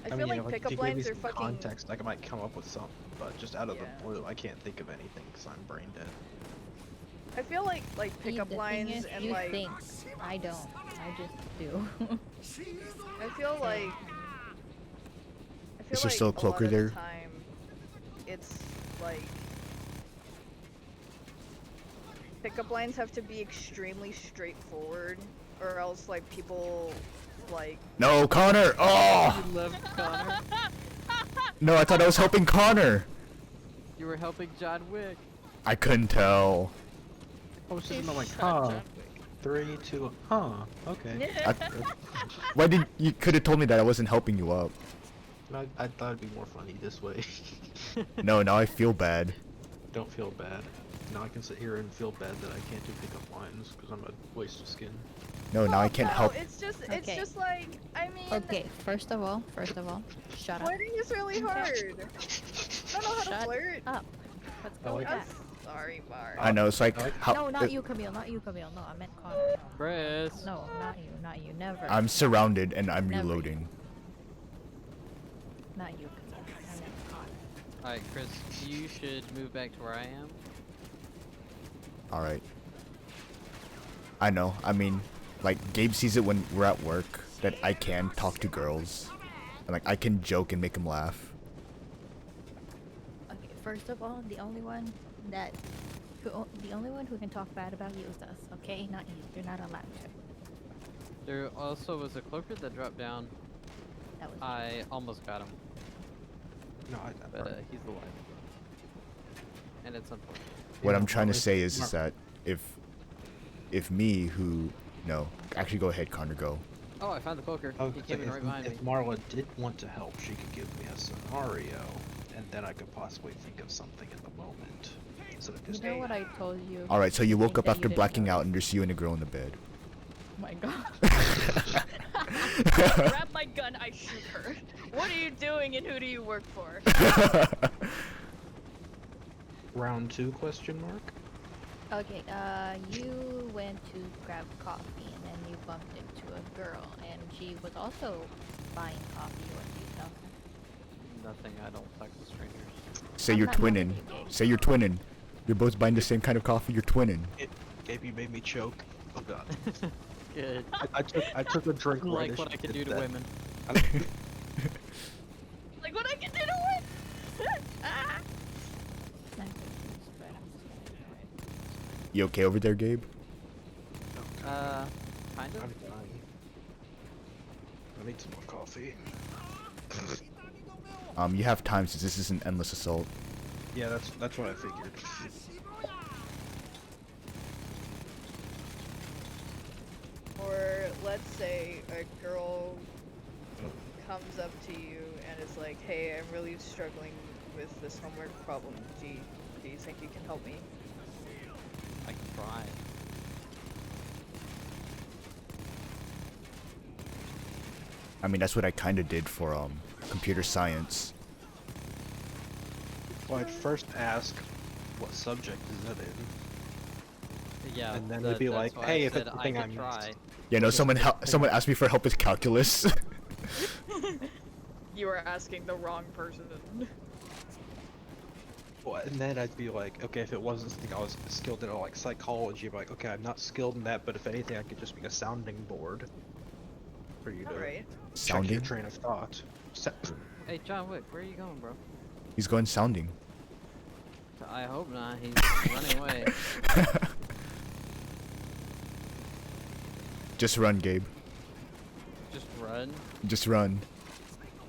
I feel mean, like if you pickup gave me lines are some fucking... context, I might come up with something, but just out of Yeah. the blue, I can't think of anything because I'm brain dead. I feel like See, pickup the thing lines is, and, you like... think. I don't. I just do. I feel like... Is there still a cloaker lot of the there? time, it's like... Pickup lines have to be extremely straightforward, or else, like, people, like... No, Connor! Oh! You left Connor. No, I thought I was helping Connor. You were helping John Wick. I couldn't tell. I was sitting there like, Shut huh? John Wick. 3, 2, huh? Okay. Why did you could have told me that I wasn't helping you up? I thought it'd be more funny this way. No, now I feel bad. Don't feel bad. Now I can sit here and feel bad that I can't do pickup lines because I'm a waste of skin. No, now I can't No, help. It's just Okay. like, I mean... Okay, first of all, shut up. Flirting is really hard. I don't know how to Shut flirt. up. Let's I go like back. I'm sorry, Mar. I know, it's like I like- how No, not you, Camille. Not you, Camille. No, I meant Connor. Chris. No, not you. Not you. Never. I'm surrounded and I'm Never. reloading. Not you, Camille. I meant Connor. Alright, Chris, you should move back to where I am. Alright. I know, I mean, like, Gabe sees it when we're at work, that I can talk to girls. And, like, I can joke and make them laugh. Okay, first of all, the only one who can talk bad about you is us. Okay, not you. You're not allowed to. There also was a cloaker that dropped down. That was I almost got him, No, but he's alive. And it's unfortunate. What Yeah, I'm trying to well, say is Mar- that if me who, no, actually go ahead, Connor, go. Oh, I found the cloaker. Oh, He came in right behind me. if Marla did want to help, she could give me a scenario, and then I could possibly think of something in the moment. Instead of You just know what I told you? Alright, so you woke think up that after didn't blacking know. out and there's you and a girl in the bed. Oh my god. Grab my gun, I shoot her. What are you doing and who do you work for? round 2 question mark? Okay, you went to grab coffee and then you bumped into a girl and she was also buying coffee. What did you tell her? Nothing, I don't talk to strangers. Say I'm you're not mad at twinning. you, Gabe. Say you're twinning. You're both buying the same kind of coffee, you're twinning. Gabe, you made me choke. Oh god. Good. I took a drink right Like as what she I can did do to that. women. Like what I can do to You okay over there, Gabe? Kind of. I'm dying. I need some more coffee. You have time since this is an endless assault. Yeah, that's what I figured. Or let's say a girl comes up to you and is like, "Hey, I'm really struggling with this homework problem. Do you think you can help me?" I can try. I mean, that's what I kind of did for computer science. Well, I'd first ask, what subject is that in? Yeah. And then they'd be that's like, why I "Hey, if said it's the I thing could I missed." try. Yeah, no, someone asked me for help with calculus. You are asking the wrong person. Well, and then I'd be like, okay, if it wasn't something I was skilled in, like psychology, I'd be like, okay, I'm not skilled in that, but if anything, I could just be a sounding board for you to Alright. check your Sounding? train of thought. Hey, John Wick, where are you going, bro? He's going sounding. I hope not. He's running away. Just run, Gabe. Just run. Just run.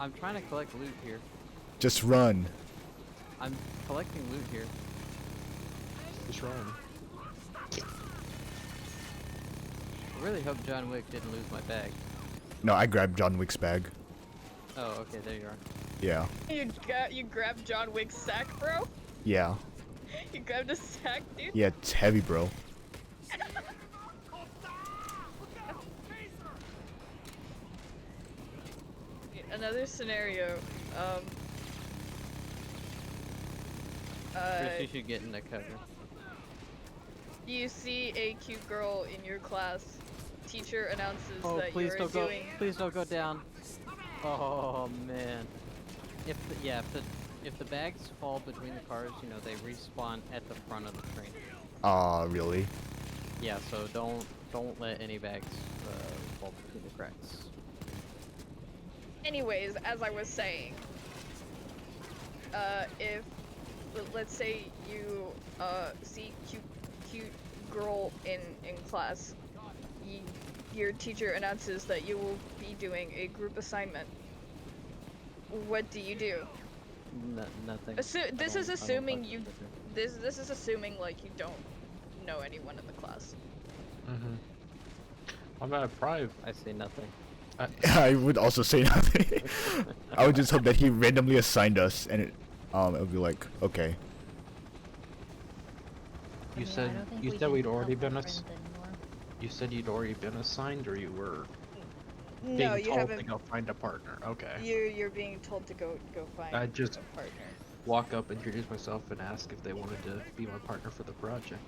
I'm trying to collect loot here. Just run. I'm collecting loot here. Just run. I really hope John Wick didn't lose my bag. No, I grabbed John Wick's bag. Oh, okay, there you are. Yeah. You grabbed John Wick's sack, bro? Yeah. You grabbed a sack, dude? Yeah, it's heavy, bro. Another scenario, Chris, you should get in the cover. you see a cute girl in your class, teacher announces Oh, that please you're don't doing... go. Please don't go down. Oh man. If the bags fall between the cars, you know they respawn at the front of the train. Aw, really? Yeah, so don't let any bags fall between the cracks. Anyways, as I was saying, if, let's say you, see cute girl in class, your teacher announces that you will be doing a group assignment, what do you do? Nothing. This I is don't assuming touch you, it. this is assuming, like, you don't know anyone in the class. Mm-hmm. I'm gonna probably... I say nothing. I would also say nothing. I would just hope that he randomly assigned us, and it would be like, okay. You said we'd already been You said you'd already been assigned, or you were No, being you told haven't. to go find a partner? Okay. You're being told to go find I just- a partner. Walk up, introduce myself, and ask if they wanted to be my partner for the project.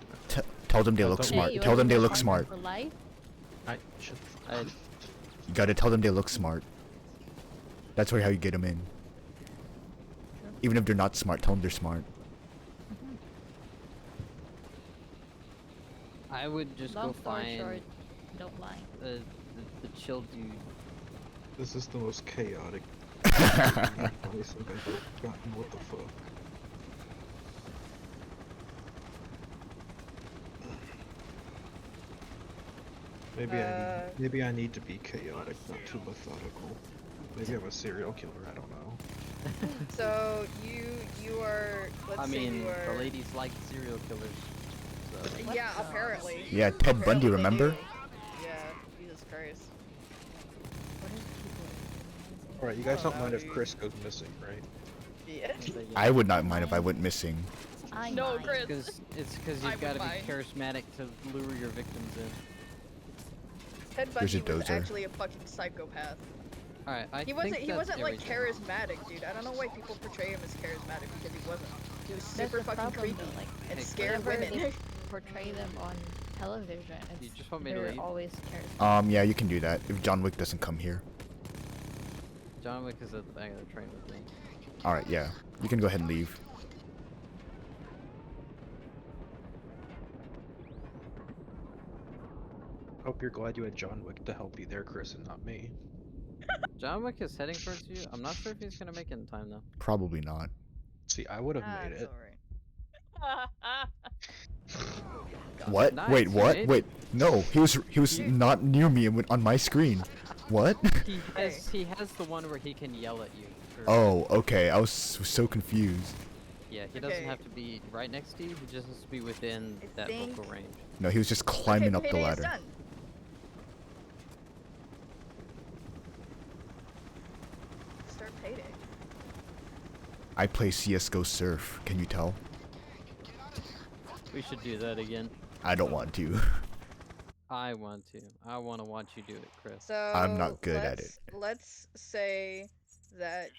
Tell them they I look thought- smart. Hey, you Tell wanna them be they a look partner smart. For life? I should. You gotta tell them they look smart. That's how you get them in. Even if they're not smart, tell them they're smart. I would just Long go story find short, don't lie. the chill dude. This is the most chaotic place I've ever gotten. What the fuck? Maybe I need to be chaotic, not too methodical. Maybe I'm a serial killer. I don't know. So you are. Let's I say mean, you are. the ladies like serial killers. So. Yeah, apparently. Yeah, Ted Bundy, Apparently they remember? do. Yeah, Jesus Christ. What is people? Alright, you guys Oh, don't mind if dude. Chris goes missing, right? Yeah. I would not mind if I went missing. I No, mind. Chris. It's because I you've would got to be mind. charismatic to lure your victims in. Ted Here's Bundy a was dozer. actually a fucking psychopath. All right, I He wasn't. think He that's wasn't like everything. charismatic, dude. I don't know why people portray him as charismatic because he wasn't. He was That's super the fucking problem, creepy though, like, and Hey, scared whenever women. they portray them on television, You it's, just want me to they're leave? always charismatic. Yeah, you can do that if John Wick doesn't come here. John Wick is at the back of the train with me. Alright, yeah. You can go ahead and leave. Hope you're glad you had John Wick to help you there, Chris, and not me. John Wick is heading towards you. I'm not sure if he's gonna make it in time though. Probably not. See, I would have made That's it. alright. What? Nice, Wait, you what? made Wait, it. no. He was not near me and went on my screen. What? He has the one where he can yell at you. Oh, okay. I was so confused. Yeah, he doesn't Okay. have to be right next to you. He just has to be within I that think- vocal range. No, he was just climbing up the Payday is ladder. done. Start Payday. I play CS:GO Surf. Can you tell? We should do that again. I don't want to. I want to. I want to watch you do it, Chris. So I'm not good at it. Let's say that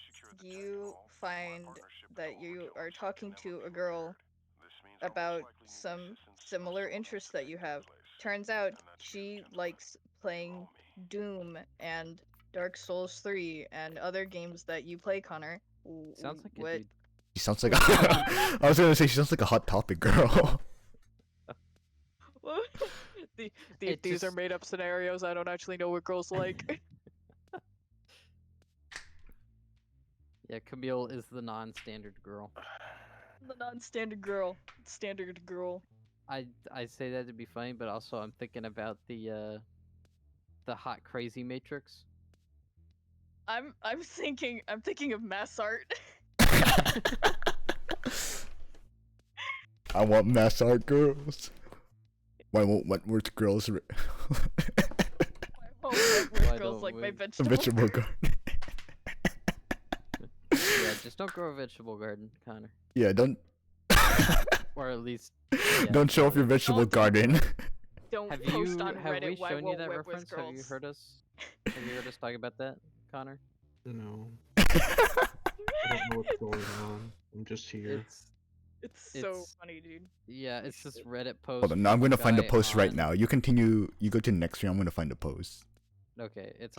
you find that you are talking to a girl about some similar interests that you have. Turns out she likes playing Doom and Dark Souls 3 and other games that you play, Connor. Sounds like a what? dude. She sounds like I was gonna say she sounds like a Hot Topic girl. It These are just- made up scenarios. I don't actually know what girls like. Yeah, Camille is the non-standard girl. The non-standard girl. Standard girl. I say that to be funny, but also I'm thinking about the hot crazy matrix. I'm thinking of mass art. I want mass art girls. Why won't Wentworth girls? Oh, Why girls don't like my we? vegetable. Vegetable garden. Yeah, just don't grow a vegetable garden, Connor. Yeah, don't Or at least yeah, don't show off Connor. your vegetable Don't do garden. Don't Have post you on have Reddit we why shown you won't that whip with reference? Have you girls. heard us? Have you heard us talk about that, Connor? No. I don't know what's going on. I'm just here. It's so It's- funny, dude. Yeah, it's this Reddit post. Hold on, no, I'm from gonna find a guy post right on- now. You continue. You go to the next screen. I'm gonna find a post. Okay, it's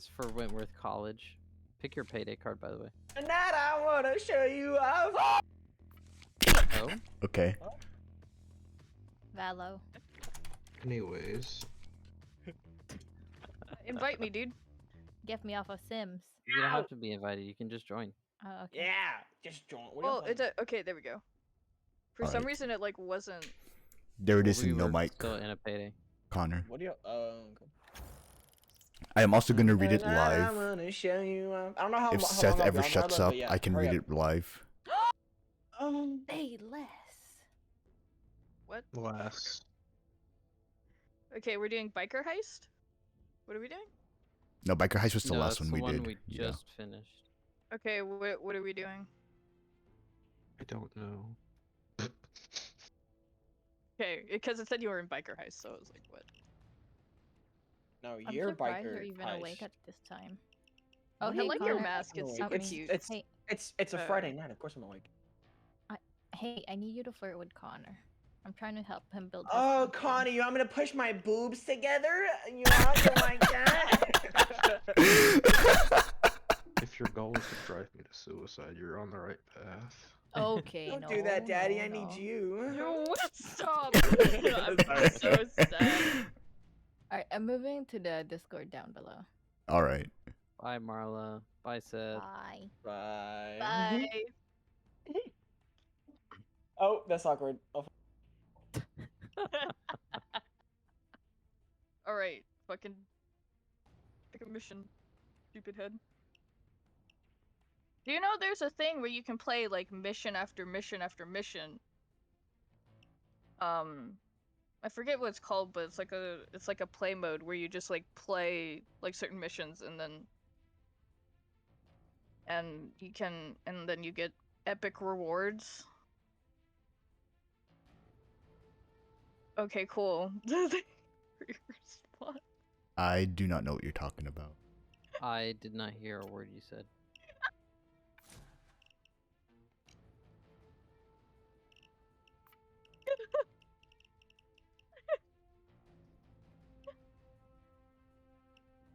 for Wentworth College. Pick your payday card, by the way. Tonight I wanna show you off. Oh, Okay. Valo. Anyways. Invite me, dude. Get me off of Sims. you don't have to be invited. You can just join. Oh, okay. Yeah, just join. What Well, do you it's a, okay. There we go. For some Alright. reason, it like wasn't. There it Well, is in we no were mic, Still in a payday. Connor. What do you? I am also gonna read it Tonight I live. wanna show you off. I don't know how If how Seth long I'll ever be on shuts Roblox, up, but yeah, I can hurry read up. it live. Say less. What? Last. Okay, we're doing biker heist. What are we doing? No, Biker Heist was the No, last that's one the we one did. we Yeah. just finished. Okay, what are we doing? I don't know. Okay, because it said you were in biker heist, so I was like, what? No, I'm you're surprised biker. you're even heist. awake at this time. Oh, hey, I like your Connor. mask. It's I'm super awake. cute. It's Hey, it's a Uh, Friday night. Of course I'm awake. hey, I need you to flirt with Connor. I'm trying to help him build. his Oh, confidence. Connie, you want me to push my boobs together? You know, you like that? If your goal is to drive me to suicide, you're on the right path. Okay, Don't no, do that, Daddy. no, I need no. you. No, stop! I'm so sad. Alright, I'm moving to the Discord down below. All right. Bye, Marla. Bye, Seth. Bye. Bye. Bye. Oh, that's awkward. Oh, All right, fucking pick a mission, stupid head. Do you know there's a thing where you can play like mission after mission after mission? I forget what it's called, but it's like a play mode where you just like play like certain missions and then you get epic rewards. Okay, cool. Respawn. I do not know what you're talking about. I did not hear a word you said.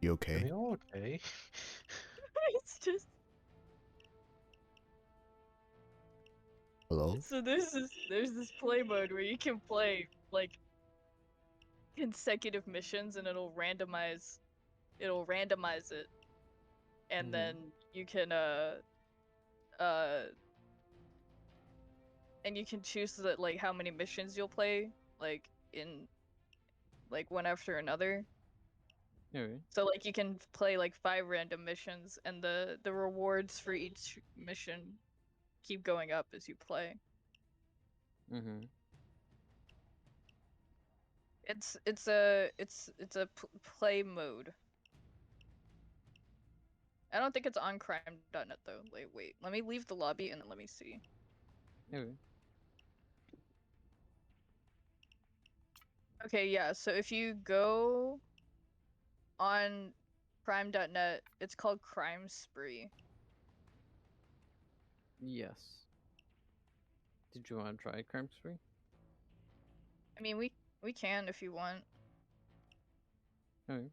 You Are okay? they all okay? It's just Hello? so there's this play mode where you can play like consecutive missions and it'll randomize it, and Mhm. then you can and you can choose that like how many missions you'll play like in like one after another. Alright. So like you can play like 5 random missions, and the rewards for each mission keep going up as you play. Mm-hmm. It's a play mode. I don't think it's on crime.net though. Wait, let me leave the lobby and then let me see. Alright. Okay, yeah, so if you go on crime.net, it's called Crime Spree. Yes. Did you want to try Crime Spree? I mean, we can if you want. Alright.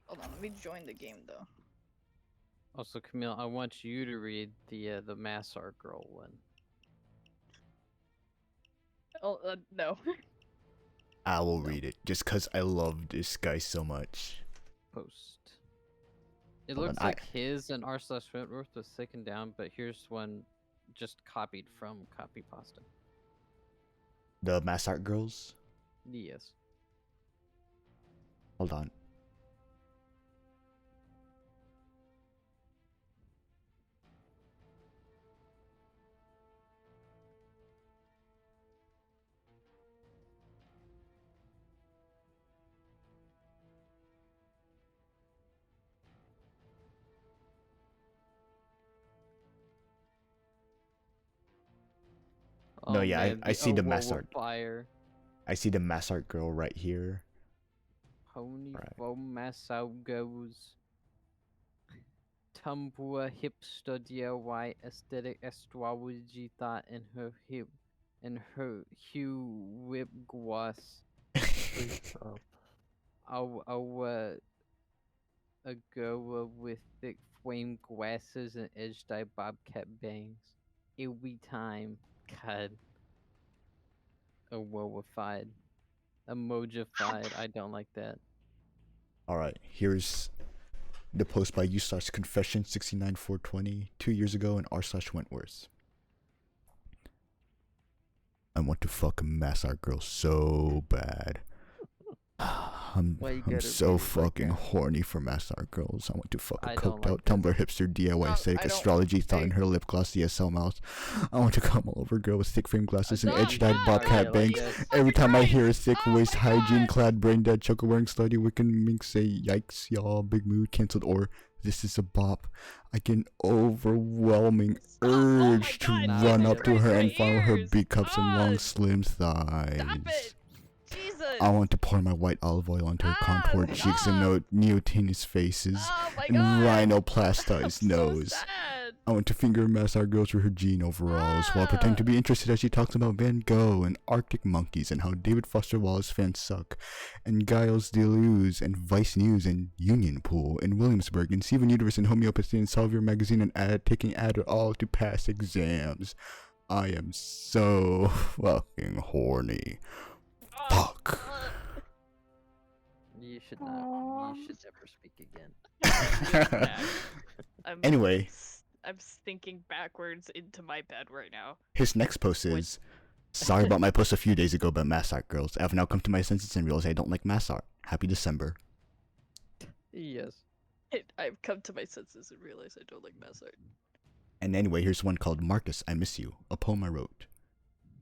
Hold on, let me join the game though. Also, Camille, I want you to read the Massar girl one. Oh, no. I will read it just cause I love this guy so much. Post. It Hold looks on, like his and r/Wentworth was taken down, but here's one just copied from Copy Pasta. The Mass Art Girls. Yes. Hold on. No, yeah, man, I see the Aurora Mass Art. Fire. I see the Mass Art Girl right here. Pony Right. foam Massau goes. Tumbua hipster DIY aesthetic astrology thought in her hip and her hue whip gloss. A girl with thick flame glasses and edge dye bobcat bangs. Every time, God. A woified. Emojified. I don't like that. Alright, here's the post by u/confession 69420 2 years ago in r/Wentworth. I want to fuck a Mass Art Girl so bad. I'm so fucking horny for Mass Art Girls. I want to fuck a I don't coked out like this. Tumblr hipster DIY aesthetic I don't- astrology thought in I- her lip gloss DSL mouth. I want to come all over a girl with thick frame glasses and don't edge dyed like bobcat that. bangs. Jesus Every fucking time I hear a Christ. sick Oh my waist hygiene God. clad brain dead choker wearing slutty wicked mink say yikes y'all big mood cancelled or this is a bop. I get an overwhelming Stop. Oh my urge to God, run Jesus up to her Christ, and my follow her ears. big cups and long Ah, slim thighs. Stop it. Jesus. I want to pour my white olive oil onto her contoured cheeks and stop. neotenous faces Oh my and God. rhinoplastized I'm nose. So sad. I want to finger Mass Art Girl through her jean overalls while pretending to be interested as she talks about Van Gogh and Arctic monkeys and how David Foster Wallace fans suck, and Giles Deleuze and Vice News and Union Pool and Williamsburg and Steven Universe and Homeopathy and Solve Your Magazine and taking Adderall to pass exams. I am so fucking horny. Fuck. You should not. You should never speak again. Anyway. I'm thinking backwards into my bed right now. His next post is, sorry about my post a few days ago about Mass Art Girls. I have now come to my senses and realized I don't like Mass Art. Happy December. Yes. I've come to my senses and realized I don't like mass art. And anyway, here's one called Marcus, I Miss You, a poem I wrote.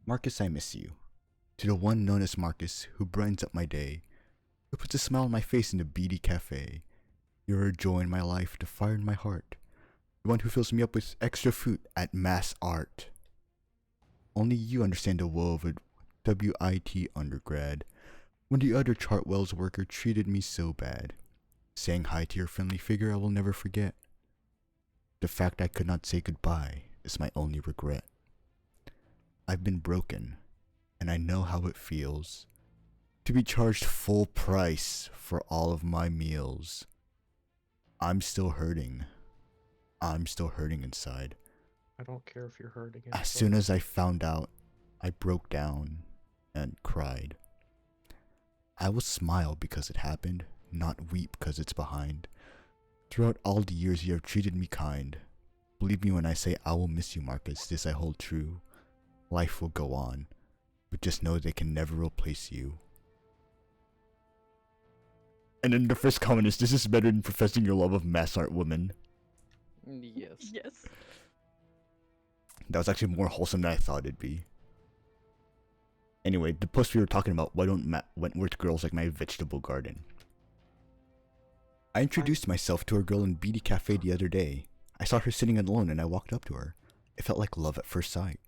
Marcus, I miss you. To the one known as Marcus, who brightens up my day, who puts a smile on my face in the beady cafe. You're a joy in my life, the fire in my heart. The one who fills me up with extra food at Mass Art. Only you understand the woe of a WIT undergrad, when the other Chartwell's worker treated me so bad. Saying hi to your friendly figure I will never forget. The fact I could not say goodbye is my only regret. I've been broken, and I know how it feels to be charged full price for all of my meals. I'm still hurting. I'm still hurting inside. I don't care if you're hurting. As soon as I found out, I broke down and cried. I will smile because it happened, not weep because it's behind. Throughout all the years you have treated me kind. Believe me when I say I will miss you, Marcus, this I hold true. Life will go on, but just know they can never replace you. And then the first comment is, this is better than professing your love of mass art women. Yes. Yes. That was actually more wholesome than I thought it'd be. Anyway, the post we were talking about, why don't Wentworth girls like my vegetable garden? I introduced myself to a girl in Beatty Cafe the other day. I saw her sitting alone and I walked up to her. It felt like love at first sight.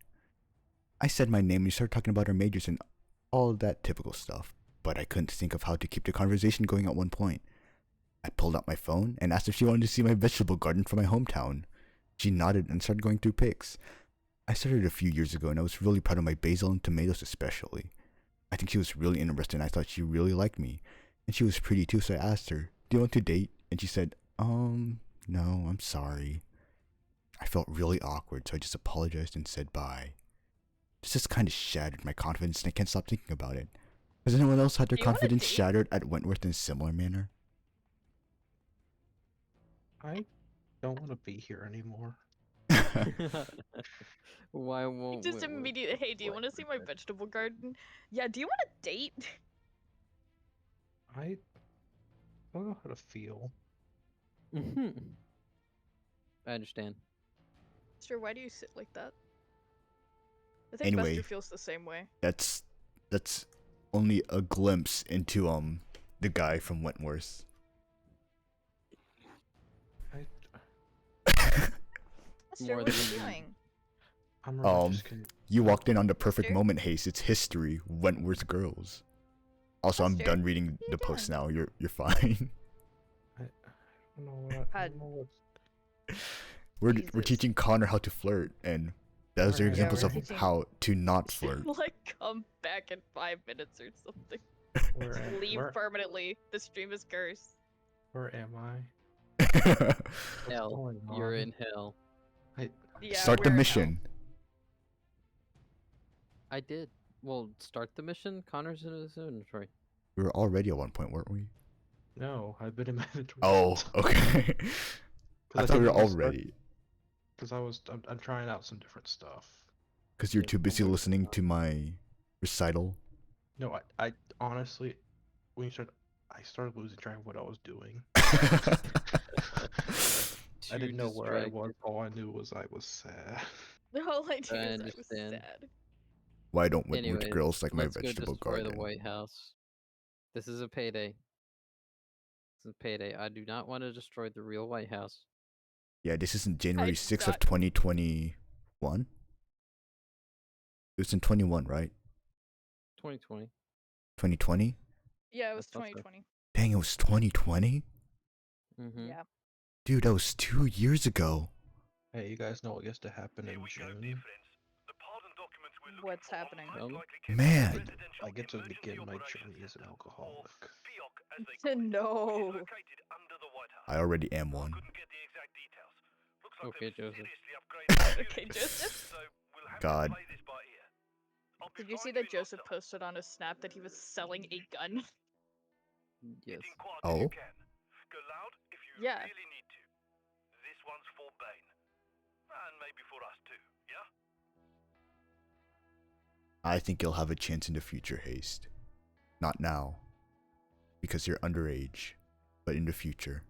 I said my name and we started talking about our majors and all that typical stuff, but I couldn't think of how to keep the conversation going at one point. I pulled out my phone and asked if she wanted to see my vegetable garden from my hometown. She nodded and started going through pics. I started a few years ago and I was really proud of my basil and tomatoes especially. I think she was really interested and I thought she really liked me. And she was pretty too, so I asked her, do you want to date? And she said, no, I'm sorry. I felt really awkward, so I just apologized and said bye. This just kind of shattered my confidence and I can't stop thinking about it. Has anyone else had their Do you wanna confidence date? shattered at Wentworth in a similar manner? I don't want to be here anymore. Why won't Just Wentworth immediately, hey, do you want to see my Wentworth? vegetable garden? Yeah, do you want to date? I don't know how to feel. Mhm. I understand. Sure, why do you sit like that? I think Anyway. Buster feels the same way. That's only a glimpse into the guy from Wentworth. I, Buster, More what are than you you- doing? I'm really Um, just You walked in on the perfect Buster? moment, Haste. It's history. Wentworth girls. Also, I'm Buster, done reading what are the you post doing? now. You're fine. I don't know what I God. don't know what. We're Jesus. teaching Connor how to flirt, and those are Alright, yeah, examples we're of teaching- how to not flirt. Like, come back in 5 minutes or something. Where am, Leave where, permanently. The stream is cursed. where am I? What's Hell. going on? You're in hell. Yeah, Start the we're in hell. mission. I did. Well, start the mission. Connor's in his inventory. We were already at one point, weren't we? No, I've been in my inventory. Oh, okay. I thought we were already. Because I'm trying out some different stuff. Because you're Yeah, too busy I'm with listening that. to my recital. No, I honestly, when you started, I started losing track of what I was doing. I didn't know where I was. All I knew was I was sad. All I do I is I was understand. sad. Why don't Wentworth Anyways, girls like my let's go vegetable destroy garden? the White House. This is a payday. This is a payday. I do not want to destroy the real White House. Yeah, this isn't January do 6th of not- 2021. It was in 21, right? 2020. 2020? Yeah, it was thought so. 2020. Dang, it was 2020? Mm-hmm. Yeah. Dude, that was 2 years ago. Hey, you guys know what gets to happen in June? What's happening? Man. I get to begin my journey as an alcoholic. No. I already am one. Okay, Joseph. Okay, Joseph. God. Did you see that Joseph posted on his snap that he was selling a gun? Yes. Oh? Yeah. I think you'll have a chance in the future, Haste. Not now. Because you're underage. But in the future.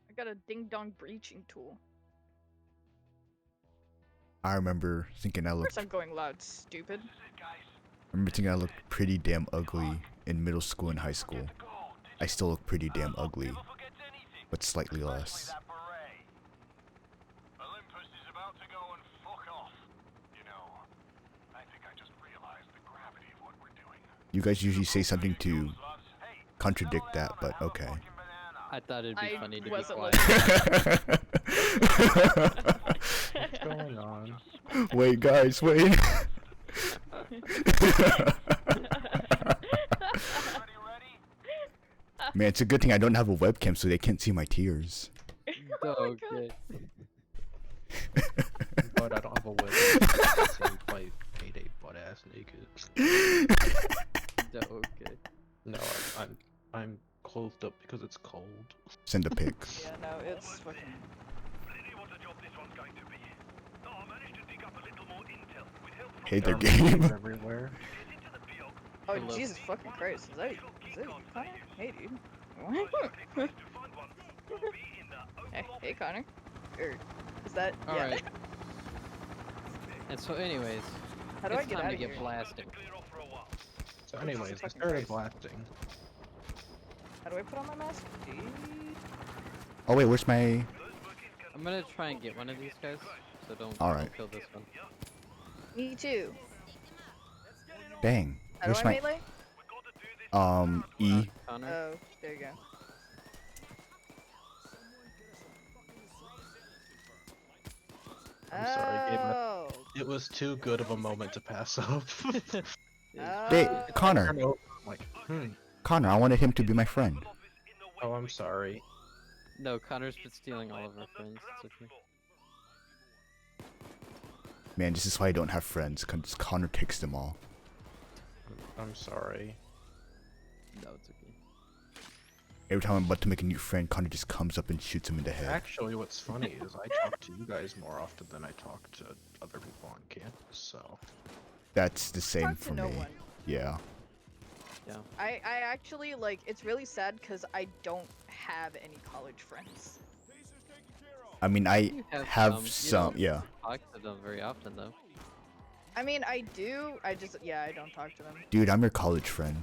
I got a ding dong breaching tool. I remember thinking I Of looked course I'm going loud, stupid. pretty damn ugly in middle school and high school. I still look pretty damn ugly. But slightly less. You guys usually say something to contradict that, but okay. I thought it'd be I funny to be wasn't quiet. What's going on? Wait, guys, wait. Man, it's a good thing I don't have a webcam so they can't see my tears. Oh my Okay. But I don't have a webcam, so we play Payday butt ass naked. Okay. No, I'm clothed up because it's cold. Send a pic. Yeah, no, it's fucking. Hey there, There are game. mobs everywhere. Oh Hello. Jesus fucking Christ! Is that you, Connor? Hey dude. Hey Connor. Or is that? All yeah. right. And so, anyways, How do I it's get time out to of get here? blasting. So anyways, I fucking started Christ. blasting. How do I put on my mask? Dude. Oh wait, where's my? I'm gonna try and get one of these guys, so don't, All right. don't kill this one. Me too. Dang. How do Where's I my? melee? E. Connor. Oh, there you go. I'm sorry, Gabe. Oh. It was too good of a moment to pass up. Hey, Oh. Connor. I'm like, Connor, I wanted him to be my friend. oh, I'm sorry. No, Connor's been stealing all of our friends. It's okay. Man, this is why I don't have friends. Cause Connor takes them all. I'm sorry. No, it's okay. Every time I'm about to make a new friend, Connor just comes up and shoots him in the head. Actually, what's funny is I talk to you guys more often than I talk to other people on campus, so... That's the same Talk to for no me. one. Yeah. Yeah. I actually like it's really sad because I don't have any college friends. I mean, I You have you some. don't Yeah. talk to them very often, though. I mean, I do. I just I don't talk to them. Dude, I'm your college friend.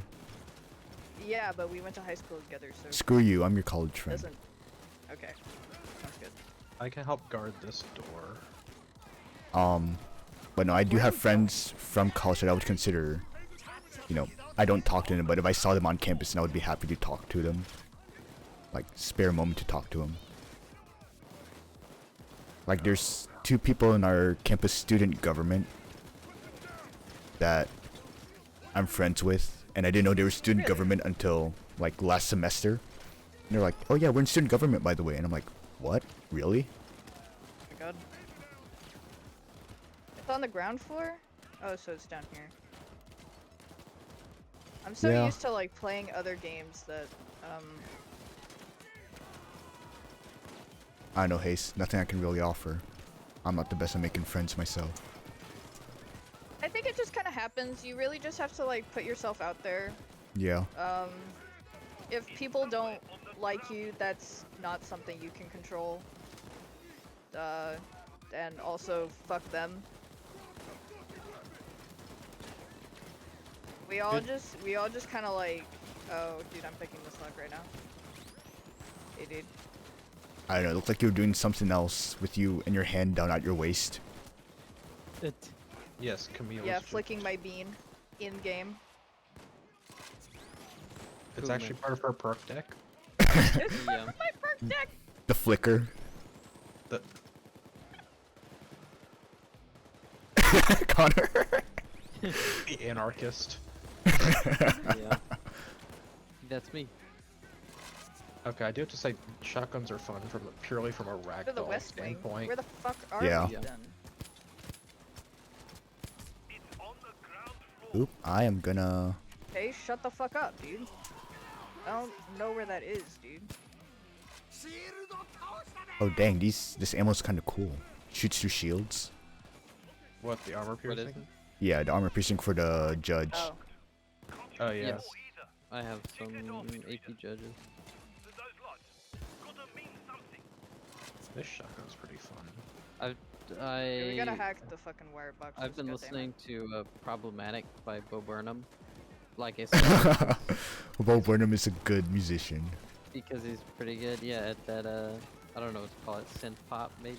Yeah, but we went to high school together, so it Screw you. I'm your college friend. doesn't. Okay, sounds good. I can help guard this door. But no, I do Where have you friends from college that I would consider. You know, I don't talk to them, but if I saw them on campus, then I would be happy to talk to them. Like, spare a moment to talk to them. Like, there's 2 people in our campus student government that I'm friends with, and I didn't know they were student Really? government until, like, last semester. And they're like, oh yeah, we're in student government, by the way. And I'm like, what? Really? Oh my god. It's on the ground floor? Oh, so it's down here. I'm so Yeah. used to like playing other games that I know, Haste. Nothing I can really offer. I'm not the best at making friends myself. I think it just kind of happens. You really just have to like put yourself out there. Yeah. If people don't like you, that's not something you can control. And also fuck them. We all just kind of like, oh dude, I'm picking this lock right now. Hey dude. I don't know. It looked like you were doing something else with you and your hand down at your waist. Yes, Camille. Yeah, is flicking my bean in game. It's actually part of her perk deck. Yeah. My perk deck. The flicker. The Connor. the anarchist. Yeah. That's me. Okay, I do have to say, shotguns are fun purely from a Go to the ragdoll West Wing. standpoint. Where the fuck are Yeah. you Yeah. then? Oop, I am gonna... Hey, shut the fuck up, dude. I don't know where that is, dude. Oh dang, this ammo's kinda cool. Shoots through shields. What, the armor What is piercing? it? Yeah, the armor piercing for the judge. Oh. Oh yeah. Yes. I have some AP judges. This shotgun's pretty fun. Yeah, we gotta I hack the fucking wire box. I've been goddammit. listening to Problematic by Bo Burnham. Like I said, Bo Burnham is a good musician. because he's pretty good. Yeah, at that I don't know what to call it, synth pop maybe.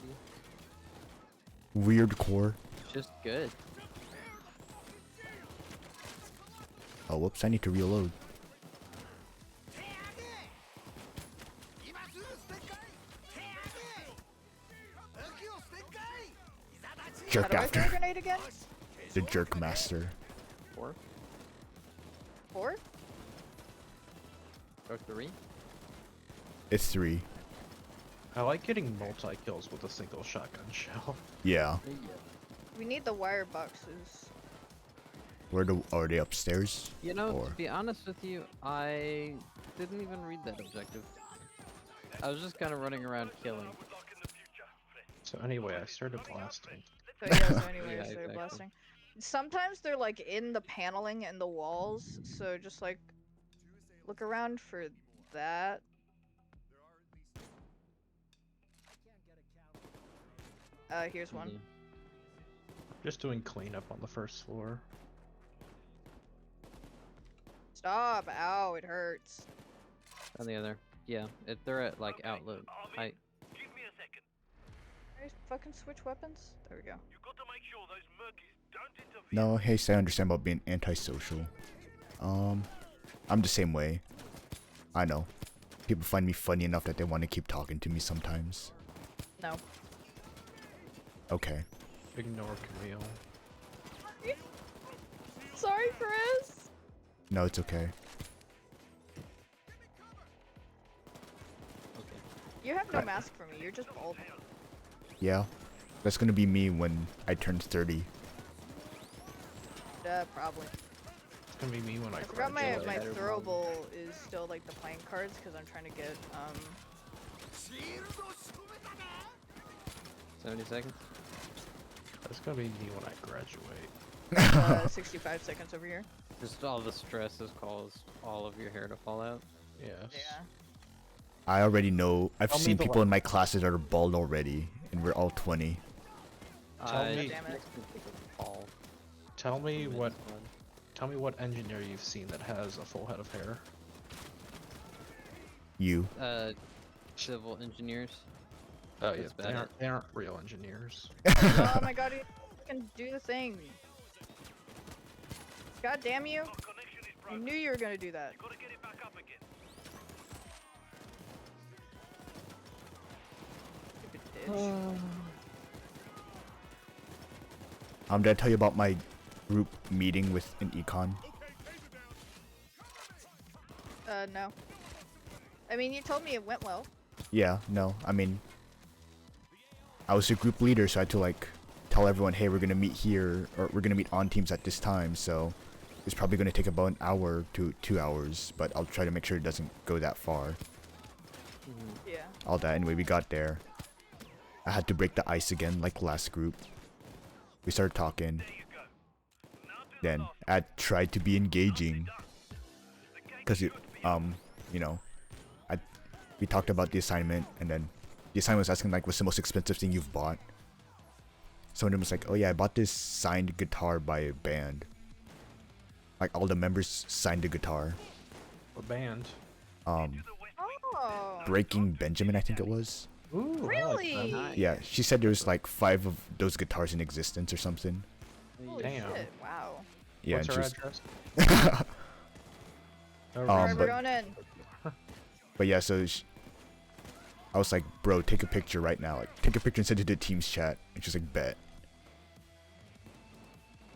Weird core. Just good. Oh whoops, I need to reload. How Jerk do I throw a after. grenade again? The jerk master. 4 4? or 3. It's 3. I like getting multi-kills with a single shotgun shell. Yeah. We need the wire boxes. Are they upstairs? You know, Or- to be honest with you, I didn't even read that objective. I was just kind of running around killing. So anyway, I started blasting. So yeah, so anyways, Yeah, they're exactly. blasting. Sometimes they're like in the paneling and the walls, so just like look around for that. Here's one. Yeah. Just doing cleanup on the first floor. Stop! Ow, it hurts. On the other. Yeah, they're at like outlet height. Can I fucking switch weapons? There we go. No, hey, I understand about being antisocial. I'm the same way. I know. People find me funny enough that they want to keep talking to me sometimes. No. Okay. Ignore Camille. Sorry, Chris. No, it's okay. Okay. You have no Right. mask for me. You're just bald. Yeah. That's gonna be me when I turn 30. Probably. It's gonna be me when I I forgot my graduate. my Better throwable is still like the playing cards because I'm trying to get 70 seconds. It's gonna be me when I graduate. 65 seconds over here. Just all the stress has caused all of your hair to fall out. Yes. Yeah. I already know. I've Tell me seen the people one- in my classes that are bald already, and we're all 20. Tell me- Damn it. Fall. Tell me It's what. fun. Tell me what engineer you've seen that has a full head of hair. You. Civil engineers. Oh yeah, That's they bad. aren't real engineers. Oh my god, you can do the thing. God damn you. I knew you were gonna do that. Stupid bitch. Did I tell you about my group meeting with an econ? No. I mean, you told me it went well. Yeah, no, I mean, I was a group leader, so I had to like tell everyone, hey, we're gonna meet here, or we're gonna meet on teams at this time, so it's probably gonna take about an hour to 2 hours, but I'll try to make sure it doesn't go that far. Yeah. All that, anyway, we got there. I had to break the ice again, like last group. We started talking. Then I tried to be engaging, cause it, you know, we talked about the assignment, and then the assignment was asking like, what's the most expensive thing you've bought? Some of them was like, oh yeah, I bought this signed guitar by a band. Like all the members signed the guitar. What band? Oh. Breaking Benjamin, I think it was. Ooh, Really? Nice. Yeah, she said there was like 5 of those guitars in existence or something. Holy Damn. shit, wow. Yeah, What's and her she address? was, Oh, Alright, Um, we're but- going in. but yeah, so I was like, bro, take a picture right now. Like, take a picture and send it to the team's chat. And she's like, bet.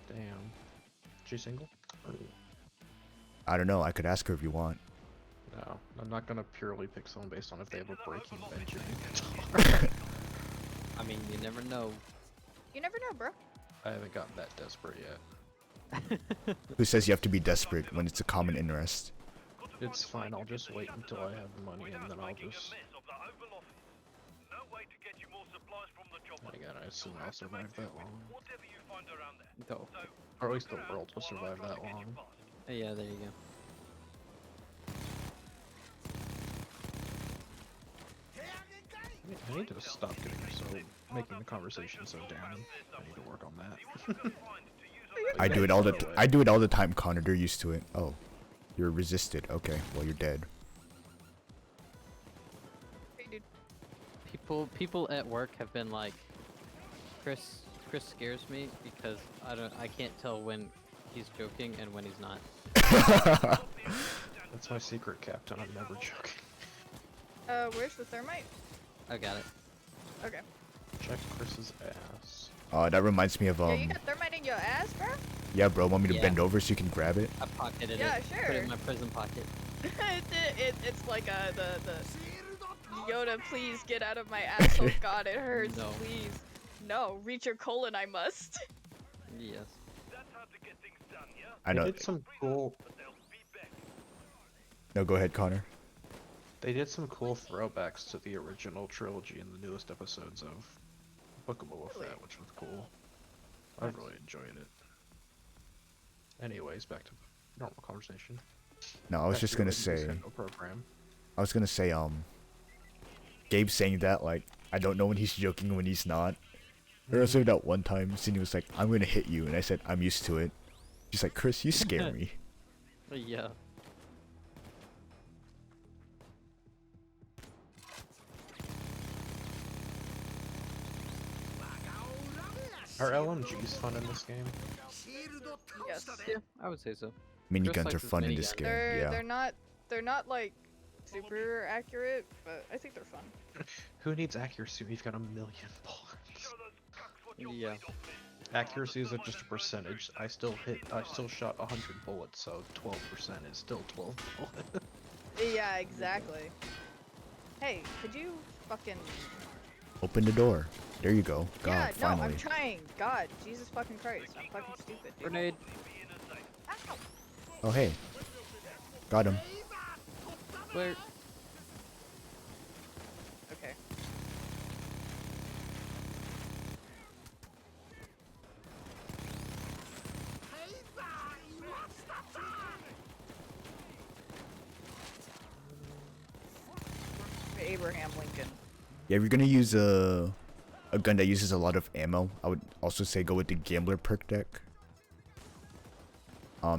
Damn. She single? I don't know. I could ask her if you want. No, I'm not gonna purely pick someone based on if they have a Breaking Benjamin guitar. I mean, you never know. You never know, bro. I haven't gotten that desperate yet. Who says you have to be desperate when it's a common interest? It's fine, I'll just wait until I have the money and then I'll just... Again, I assume I'll survive that long. Go. Or at least the world will survive that long. Yeah, there you go. I need to stop getting making the conversation so down. I need to work on that. I do it all the time, Connor. They're used to it. Oh, you're resisted. Okay, well you're dead. Hey, dude. People at work have been like, Chris scares me because I can't tell when he's joking and when he's not. That's my secret, Captain. I'm never joking. Where's the thermite? I got it. Okay. Check Chris's ass. That reminds me of Yeah, you got thermite in your ass, bro? yeah, bro. Want me to Yeah. bend over so you can grab it? I pocketed Yeah, it. Put it sure. in my prison pocket. It's like the Yoda, please get out of my ass. Oh god, it hurts. No. Please. No, reach your colon, I must. Yes. I know. They did some cool. No, go ahead, Connor. They did some cool throwbacks to the original trilogy in the newest episodes of Book of Boba Really? Fett, which was cool. I really enjoyed it. Anyways, back to normal conversation. No, I was Back just to gonna your say. Nintendo program. I was gonna say. Gabe saying that like I don't know when he's joking and when he's not. There was that one time Cindy was like, "I'm gonna hit you," and I said, "I'm used to it." She's like, "Chris, you scare me." Yeah. Are LMGs fun in this game? Yes. Yeah, I would say so. Miniguns likes are his fun in this minigun. game. They're Yeah. they're not like super accurate, but I think they're fun. Who needs accuracy? We've got 1,000,000 bullets. Yeah. Accuracy is just a percentage. I still shot 100 bullets, so 12% is still 12 bullets. Yeah, exactly. Hey, could you fucking... Open the door. There you go. God, yeah, no, finally. I'm trying. God, Jesus fucking Christ, I'm fucking stupid, dude. Grenade. Ow. Oh hey. Got him. Clear. Okay. Abraham Lincoln. Yeah, if you're gonna use a gun that uses a lot of ammo, I would also say go with the gambler perk deck.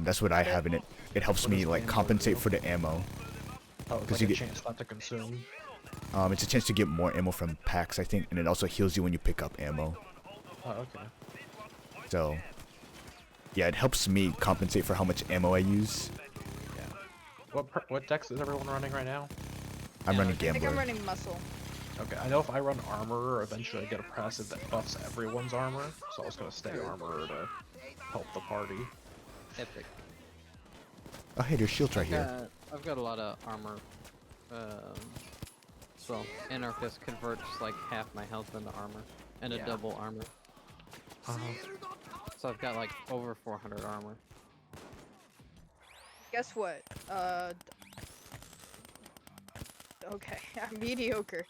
That's what I have in it. It helps What me does like gambler compensate do? for the ammo. Oh, it's 'Cause like you a get- chance not to consume. It's a chance to get more ammo from packs, I think, and it also heals you when you pick up ammo. Oh, okay. So, yeah, it helps me compensate for how much ammo I use. What decks is everyone running right now? I'm Yeah, running I think I'm gambler. running muscle. Okay, I know if I run armor, eventually I get a passive that buffs everyone's armor, so I was gonna stay armor to help the party. Epic. Oh hey, there's shields right here. I've got a lot of armor. So anarchist converts like half my health into armor and a Yeah. double armor. So I've got like over 400 armor. Guess what? Okay, I'm mediocre.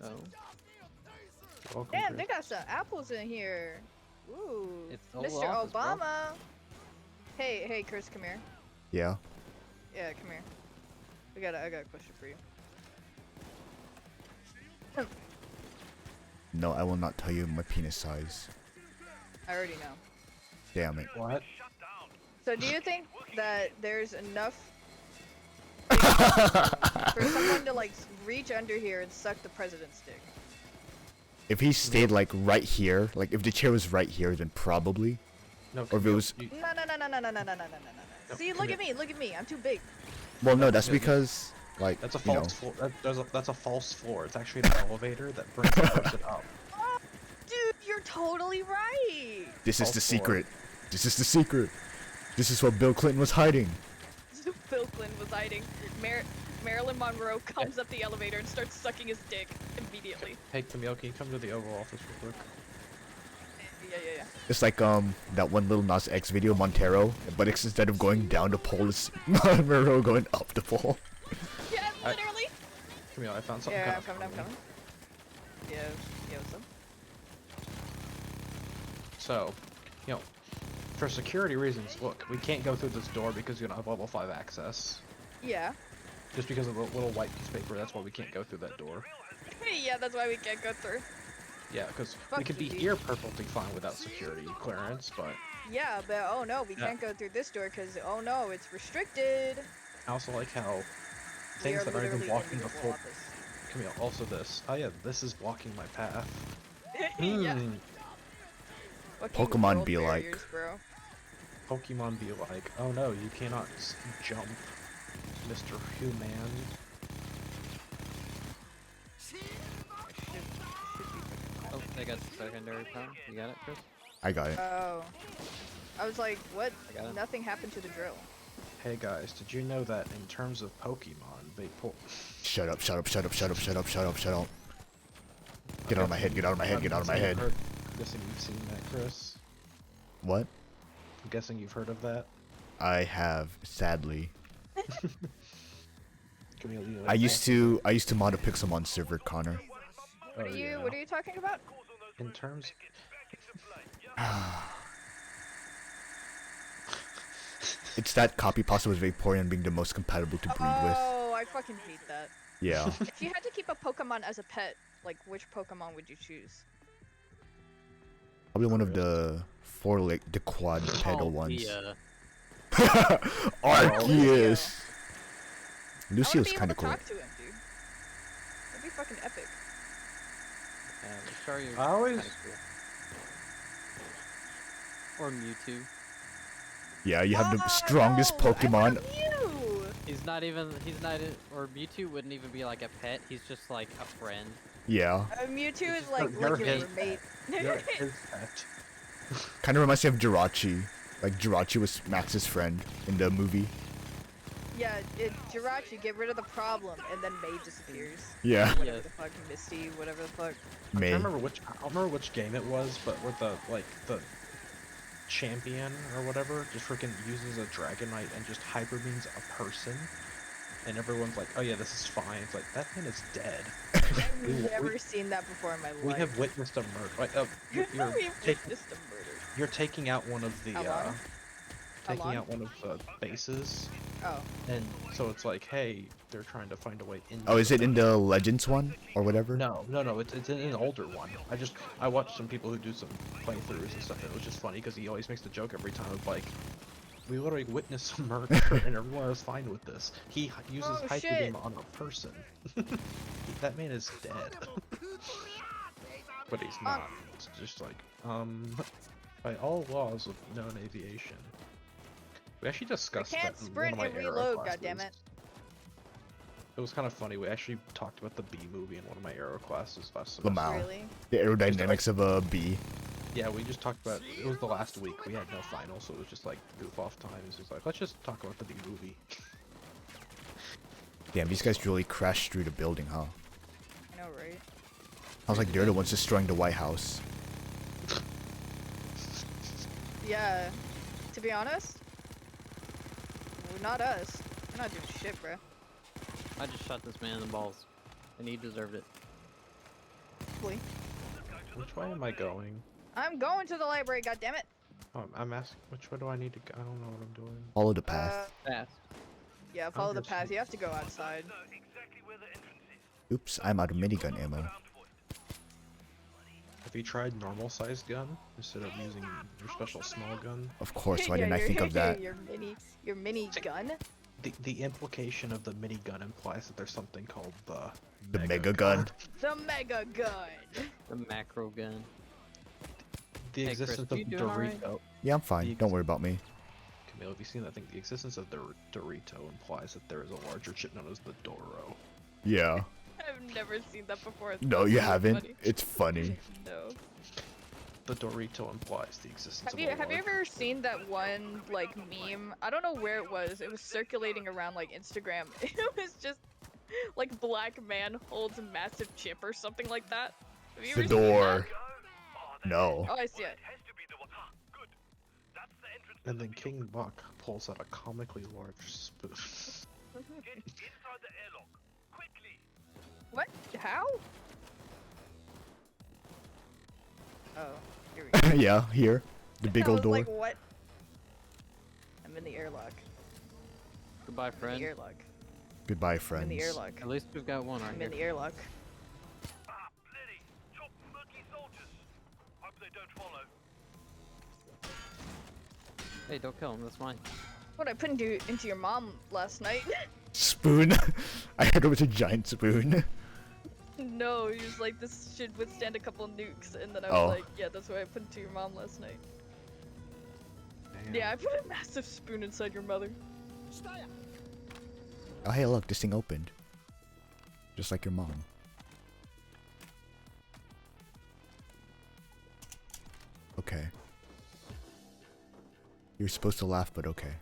Oh, Welcome, Damn, Chris. they got some apples in here. Ooh, It's the Mr. Oval Office, bro. Obama. Hey, Chris, come here. Yeah. Yeah, come here. I got a question for you. No, I will not tell you my penis size. I already know. Damn it. What? So, do you think that there's enough for someone to like reach under here and suck the president's dick? If he stayed like right here, like if the chair was right here, then probably. No, Or if it Camille, was- No. See, look at me. I'm too big. Well, no, that's because like that's a you know, false floor. That's a false floor. It's actually an elevator that brings the person up. Oh, dude, you're totally right. this is false the floor. secret. This is the secret. This is what Bill Clinton was hiding. Bill Clinton was hiding. Marilyn Monroe comes up the elevator and starts sucking his dick immediately. Hey, Camille, can you come to the Oval Office real quick? Yeah. It's like that one little Nas X video, Montero, but instead of going down the pole, it's Monroe going up the pole. Yeah, I- literally. Camille, I found something Yeah, kind I'm of coming. Yeah, what's up? So, you know, for security reasons, look, we can't go through this door because you don't have level 5 access. Yeah. Just because of the little white piece of paper, that's why we can't go through that door. Yeah, that's why we can't go through. Yeah, because we Fuck could be you, dude. here perfectly fine without security clearance, but Yeah, but oh no, we Yeah. can't go through this door because oh no, it's restricted. I also like how We things are that aren't even literally in blocking the the Oval floor. Office. Camille, also this. Oh yeah, this is blocking my path. Yeah. Hmm. Fucking Pokemon world be like- barriers, bro. Pokemon be like, oh no, you cannot jump, Mr. Human. oh, they got the secondary power. You got it, Chris? I got it. Oh. I was like, what? I got it. Nothing happened to the drill. Hey guys, did you know that in terms of Pokemon, they pull... Shut up, shut up, shut up, shut up, shut up, shut up, shut up. Get out of my head, get out of my head, get out of my head. I'm guessing you've seen that, Chris. What? I'm guessing you've heard of that. I have, sadly. Camille, you I used to mod a Pixelmon server, Connor. Oh, What are you talking about? In terms, It's that copy pasta was Vaporeon being the most compatible to breed with. Oh, I fucking hate that. Yeah. If you had to keep a Pokemon as a pet, like which Pokemon would you choose? Probably one of the the quad pedal Oh, ones. the, Arceus! I Lucio's wanna be able kinda to cool. talk to him, dude. That'd be fucking epic. Lucario. I always- Or Mewtwo. Yeah, you have the Oh, strongest no, I Pokemon. want Mew! Or Mewtwo wouldn't even be like a pet, he's just like a friend. Yeah. Mewtwo is just like you're your his roommate. you're his pet. Kinda reminds me of Jirachi. Like, Jirachi was Max's friend in the movie. Yeah, Jirachi, get rid of the problem, and then May disappears. Yeah. Whatever Yes. the fuck, Misty, whatever the fuck. I May. don't remember which game it was, but with the champion or whatever just freaking uses a Dragonite and just hyper beams a person, and everyone's like, "Oh yeah, this is fine." It's like that man is dead. I've never seen that before in my life. We have witnessed a murder. Like, We've taking, witnessed a murder. you're taking out one of the Alon? taking Alon? out one of the bases, Oh. and so it's like, hey, they're trying to find a way in. Oh, is it in the Legends one? Or whatever? No, it's in an older one. I watched some people who do some playthroughs and stuff, and it was just funny because he always makes the joke every time of like, we literally witnessed a murder and everyone was fine with this. He uses Oh, hyper shit. beam on a person. That man is dead. But he's not. It's just like, by all laws of known aviation. We actually discussed can't that in sprint one of my and aero reload, classes. goddammit. It was kind of funny. We actually talked about the Bee movie in one of my aero classes last Lamau. semester. Really? The aerodynamics of a bee. Yeah, we just talked about. It was the last week. We had no final, so it was just like goof off time. It's just like, let's just talk about the Bee movie. Damn, these guys really crashed through the building, huh? I know, right? I was like, they're the ones destroying the White House. Yeah. To be honest, not us. We're not doing shit, bro. I just shot this man in the balls. And he deserved it. Hopefully. Which way am I going? I'm going to the library, goddammit! Oh, I'm asking. Which way do I need to go? I don't know what I'm doing. Follow the path. Fast. Yeah, follow the just- path. You have to go outside. Oops, I'm out of minigun ammo. Have you tried normal sized gun instead of using your special small gun? Of course, why Yeah, didn't I think of that? Your mini gun? The implication of the minigun implies that there's something called The mega gun. The mega gun! The macro gun. The Hey, Chris, existence you of doing alright? Dorito. Yeah, I'm fine. Don't worry about me. Camille, have you seen that thing? The existence of the Dorito implies that there is a larger chip known as the Doro. Yeah. I've never seen that before. No, you That's so haven't. funny. It's funny. No. The Dorito implies the existence Have of you a larger... ever seen that one like meme? I don't know where it was. It was circulating around like Instagram. It was just like black man holds a massive chip or something like that. Have you The ever seen door. No. that? Oh, I see it. And then King Buck pulls out a comically large spoon. What? How? Oh, here we go. Yeah, here. The big I old was door. like, what? I'm in the airlock. Goodbye, I'm in friend. the airlock. Goodbye, I'm in friends. the airlock. At least we've got one right I'm here. in the airlock. Hey, don't kill him. That's mine. What I put into your mom last night? Spoon. I heard it was a giant spoon. No, he was like, this should withstand a couple nukes, and then I Oh. was like, yeah, that's what I put into your mom last night. Damn. Yeah, I put a massive spoon inside your mother. Oh, hey, look, this thing opened. Just like your mom. Okay. You're supposed to laugh, but okay.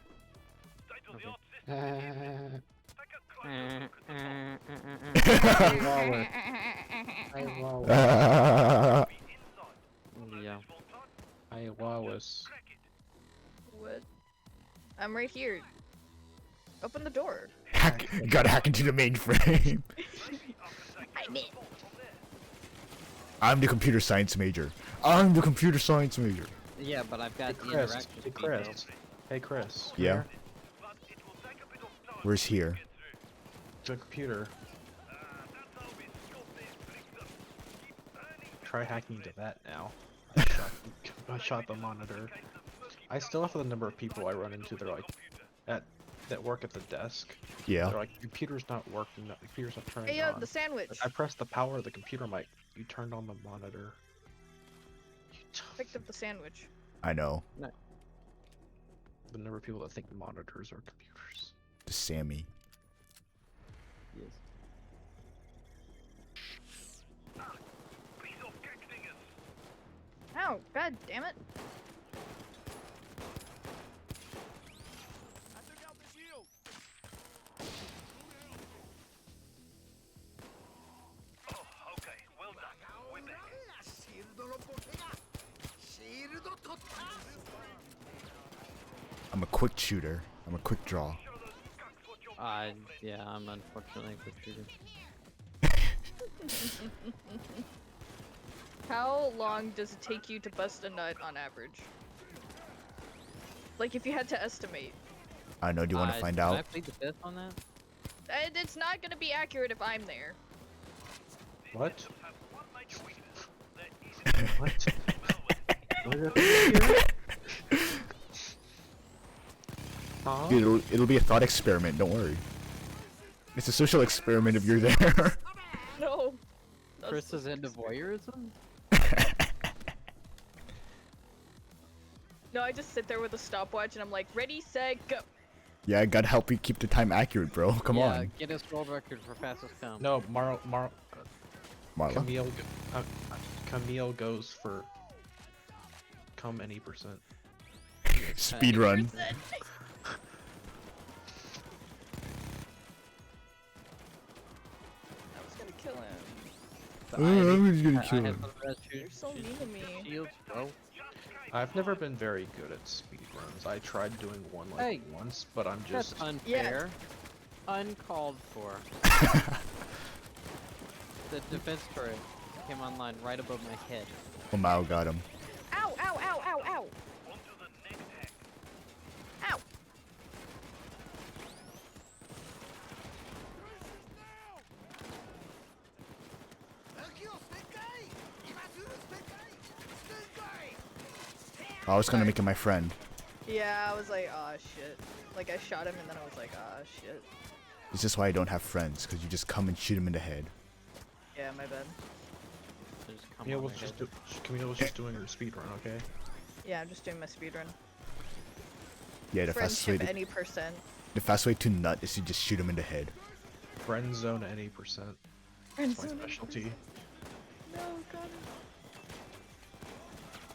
Yeah. Hey, Wallace. What? I'm right here. Open the door. Hack! You gotta hack into the mainframe. I'm in. I'm the computer science major. I'm the computer science major. Yeah, but I've got the Chris, interaction hey speed, Chris, though. hey Chris. come Yeah. here. Where's here? The computer. Try hacking into that now. I shot the monitor. I still have the number of people I run into. They're like, that work at the desk. Yeah. They're like, computer's not working. The computer's not turning Hey, on. the sandwich. I pressed the power of the computer. I'm like, you turned on the monitor. Picked up the sandwich. I know. The number of people that think monitors are computers. The Sammy. Yes. Ow, god damn it. I'm a quick shooter. I'm a quick draw. Yeah, I'm unfortunately a quick shooter. How long does it take you to bust a nut on average? Like, if you had to estimate. I know. Do you want to find Can I out? plead the fifth on that? It's not gonna be accurate if I'm there. What? what? Huh? Dude, it'll be a thought experiment. Don't worry. It's a social experiment if you're there. No. Chris is into voyeurism? No, I just sit there with a stopwatch and I'm like, ready, set, go. Yeah, I gotta help you keep the time accurate, bro. Come Yeah, on. Guinness World Record for fastest count. No, Marla. Camille goes for come any percent. Speed run. I was gonna kill him. I'm just gonna I kill have him. the best You're so mean to me. shields, bro. I've never been very good at speed runs. I tried doing one like Hey, once, but I'm That's just unfair. Uncalled for. The defense turret came online right above my head. Mao got him. Ow, ow, ow, ow, ow. Ow. I was gonna make him my friend. Yeah, I was like, aw, shit. Like, I shot him and then I was like, ah, shit. This is why I don't have friends, because you just come and shoot him in the head. Yeah, my bad. So just come Camille on was my just head. Camille was just doing her speed run, okay? Yeah, I'm just doing my speedrun. Yeah, the fastest way Friendship to, any percent. the fast way to nut is to just shoot him in the head. Friend zone any percent. Friend That's my zone any specialty. No, God.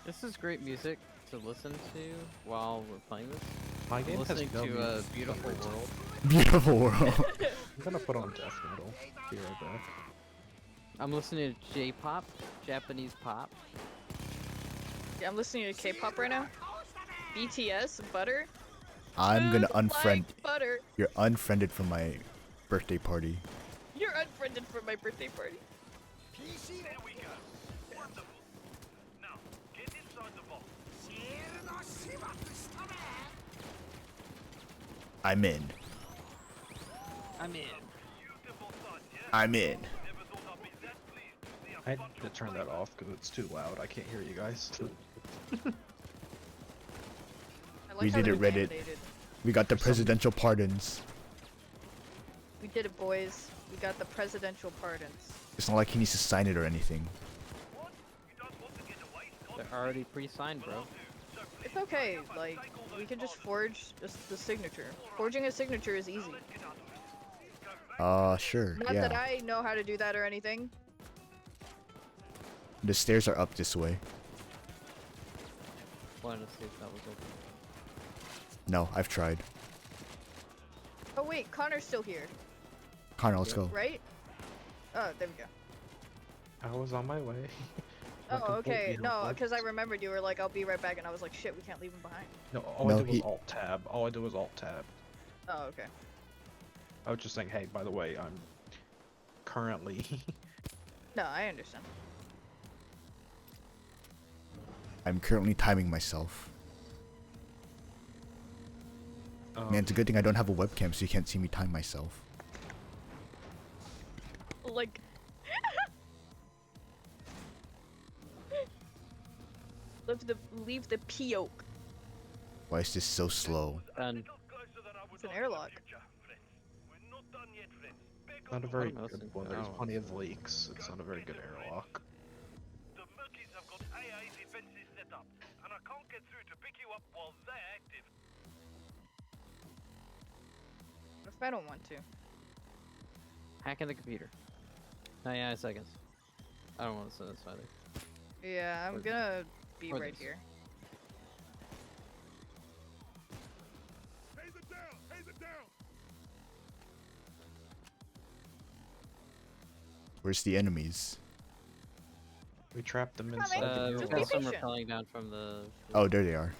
This is great music to listen to while we're playing this. My game has Listening no to a music. beautiful world. Beautiful world. I'm gonna put on death metal. Be right back. I'm listening to J-pop, Japanese pop. Yeah, I'm listening to K-pop right now. BTS, Butter. I'm gonna Food unfriend. like Butter. You're unfriended from my birthday party. You're unfriended for my birthday party. I'm in. I'm in. I'm in. I had to turn that off because it's too loud. I can't hear you guys. I like We how did they're it, Reddit. animated. We got the presidential pardons. We did it, boys. We got the presidential pardons. It's not like he needs to sign it or anything. They're already pre-signed, bro. It's okay. Like, we can just forge just the signature. Forging a signature is easy. Sure. Not that Yeah. I know how to do that or anything. The stairs are up this way. Wanted to see if that was open. No, I've tried. Oh wait, Connor's still here, Connor, let's go. right? Oh, there we go. I was on my way. Oh, Like a okay. boat, No, like- because I remembered you were like, I'll be right back, and I was like, shit, we can't leave him behind. No, all No, I did was he- alt tab. All I did was alt tab. Oh, okay. I was just saying, hey, by the way, I'm currently. No, I understand. I'm currently timing myself. Man, it's a good thing I don't have a webcam so you can't see me time myself. Like. Leave the poke. Why is this so slow? Done. It's an airlock. Not a very I'm good listening. one. There's Oh, plenty of leaks. It's not a very good airlock. The Merkies have got AA defenses set up, and I can't get through to pick you up while they're active. What if I don't want to? Hacking the computer. 99 seconds. I don't want to send this either. Yeah, I'm Or- gonna be or right this. here. Where's the enemies? We trapped them Coming. inside the Just We've be got some patient. rappelling down from the. Oh, there they are.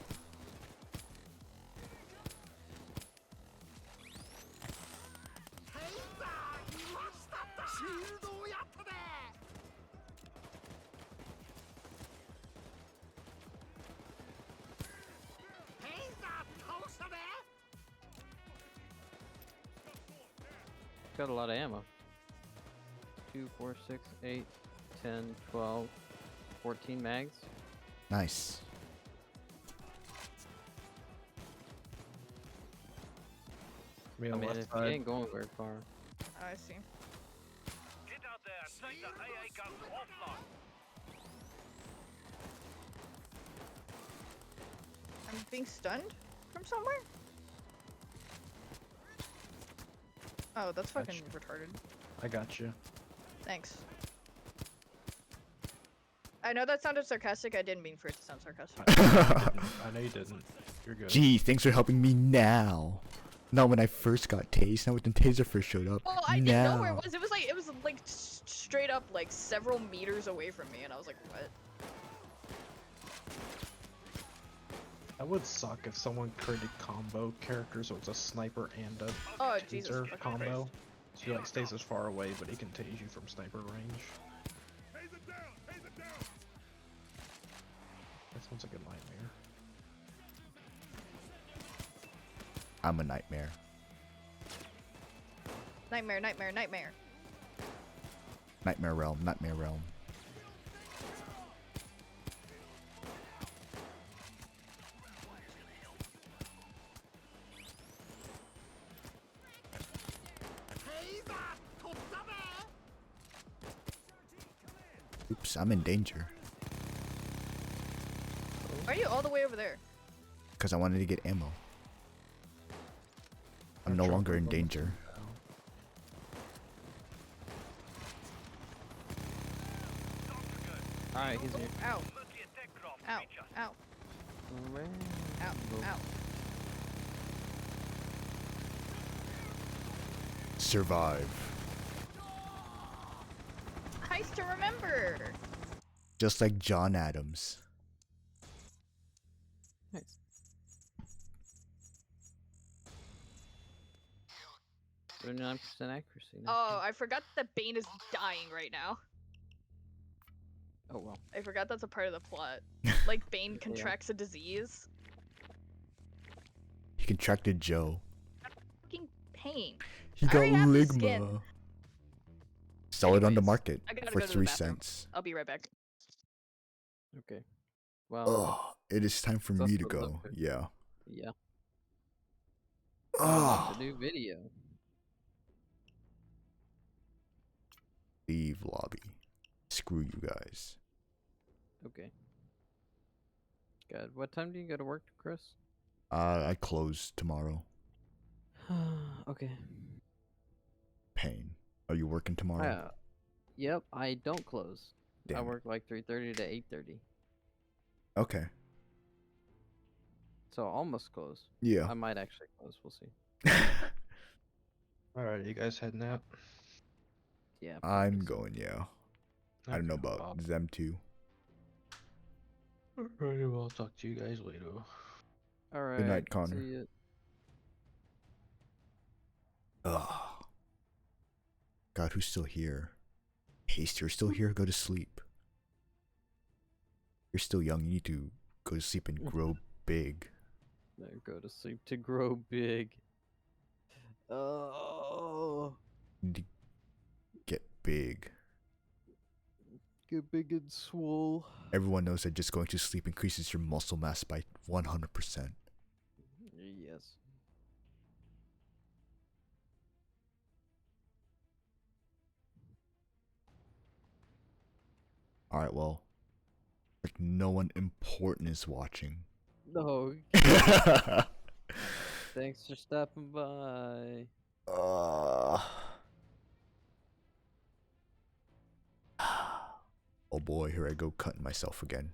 Got a lot of ammo. 2, 4, 6, 8, 10, 12, 14 mags. Nice. Me I on the mean, left if you side. ain't going very far. Oh, I see. Get out there and take the AA guns offline. I'm being stunned from somewhere? Oh, that's fucking retarded. I got you. Thanks. I know that sounded sarcastic. I didn't mean for it to sound sarcastic. I know you didn't. You're good. Gee, thanks for helping me now. Not when I first got tased, not when the taser first showed up. Oh, I didn't know where it Now. was. It was like straight up like several meters away from me, and I was like, what? That would suck if someone created combo characters, so it's a sniper and a Oh, Jesus taser fucking combo. Christ. So he like stays as far away, but he can tase you from sniper range. That sounds like a nightmare. I'm a nightmare. Nightmare, nightmare, nightmare. Nightmare realm, nightmare realm. Oops, I'm in danger. Why are you all the way over there? Because I wanted to get ammo. I'm no Sure, longer in I'm danger. Alright, he's here. Ow, Merky attack craft ow, reach us. ow, ow, ow. Survive. Heist to remember. Just like John Adams. Nice. 39% accuracy. Nice. Oh, I forgot that Bane is dying right now. Oh well. I forgot that's a part of the plot. Like Bane contracts a disease. He contracted Joe. Fucking pain. He I got already have the skin. ligma. Sell it on the Anyways, market I gotta for go to the 3 bathroom. cents. I'll be right back. Okay. Well. Oh, it is time for It's me to also go. look good. Yeah. Yeah. Oh, It's a new video. leave lobby. Screw you guys. Okay. Good. What time do you go to work, Chris? I close tomorrow. Okay. Pain. Are you working tomorrow? Yep. I don't close. I Damn it. work like 3:30 to 8:30. Okay. So almost close. Yeah. I might actually close. We'll see. Alright, you guys heading out? Yeah. I'm probably so. going, yeah. I don't know Okay, about them too. Alrighty, well, I'll talk to you guys later. All right. night, Connor. See ya. Ugh. God, who's still here? Haste, you're still here? Go to sleep. You're still young. You need to go to sleep and grow big. There, go to sleep to grow big. Oh, You need to get big. get big and swole. Everyone knows that just going to sleep increases your muscle mass by 100%. Yes. Alright, well. Like, no one important is watching. No. Thanks for stopping by. Oh boy, here I go cutting myself again.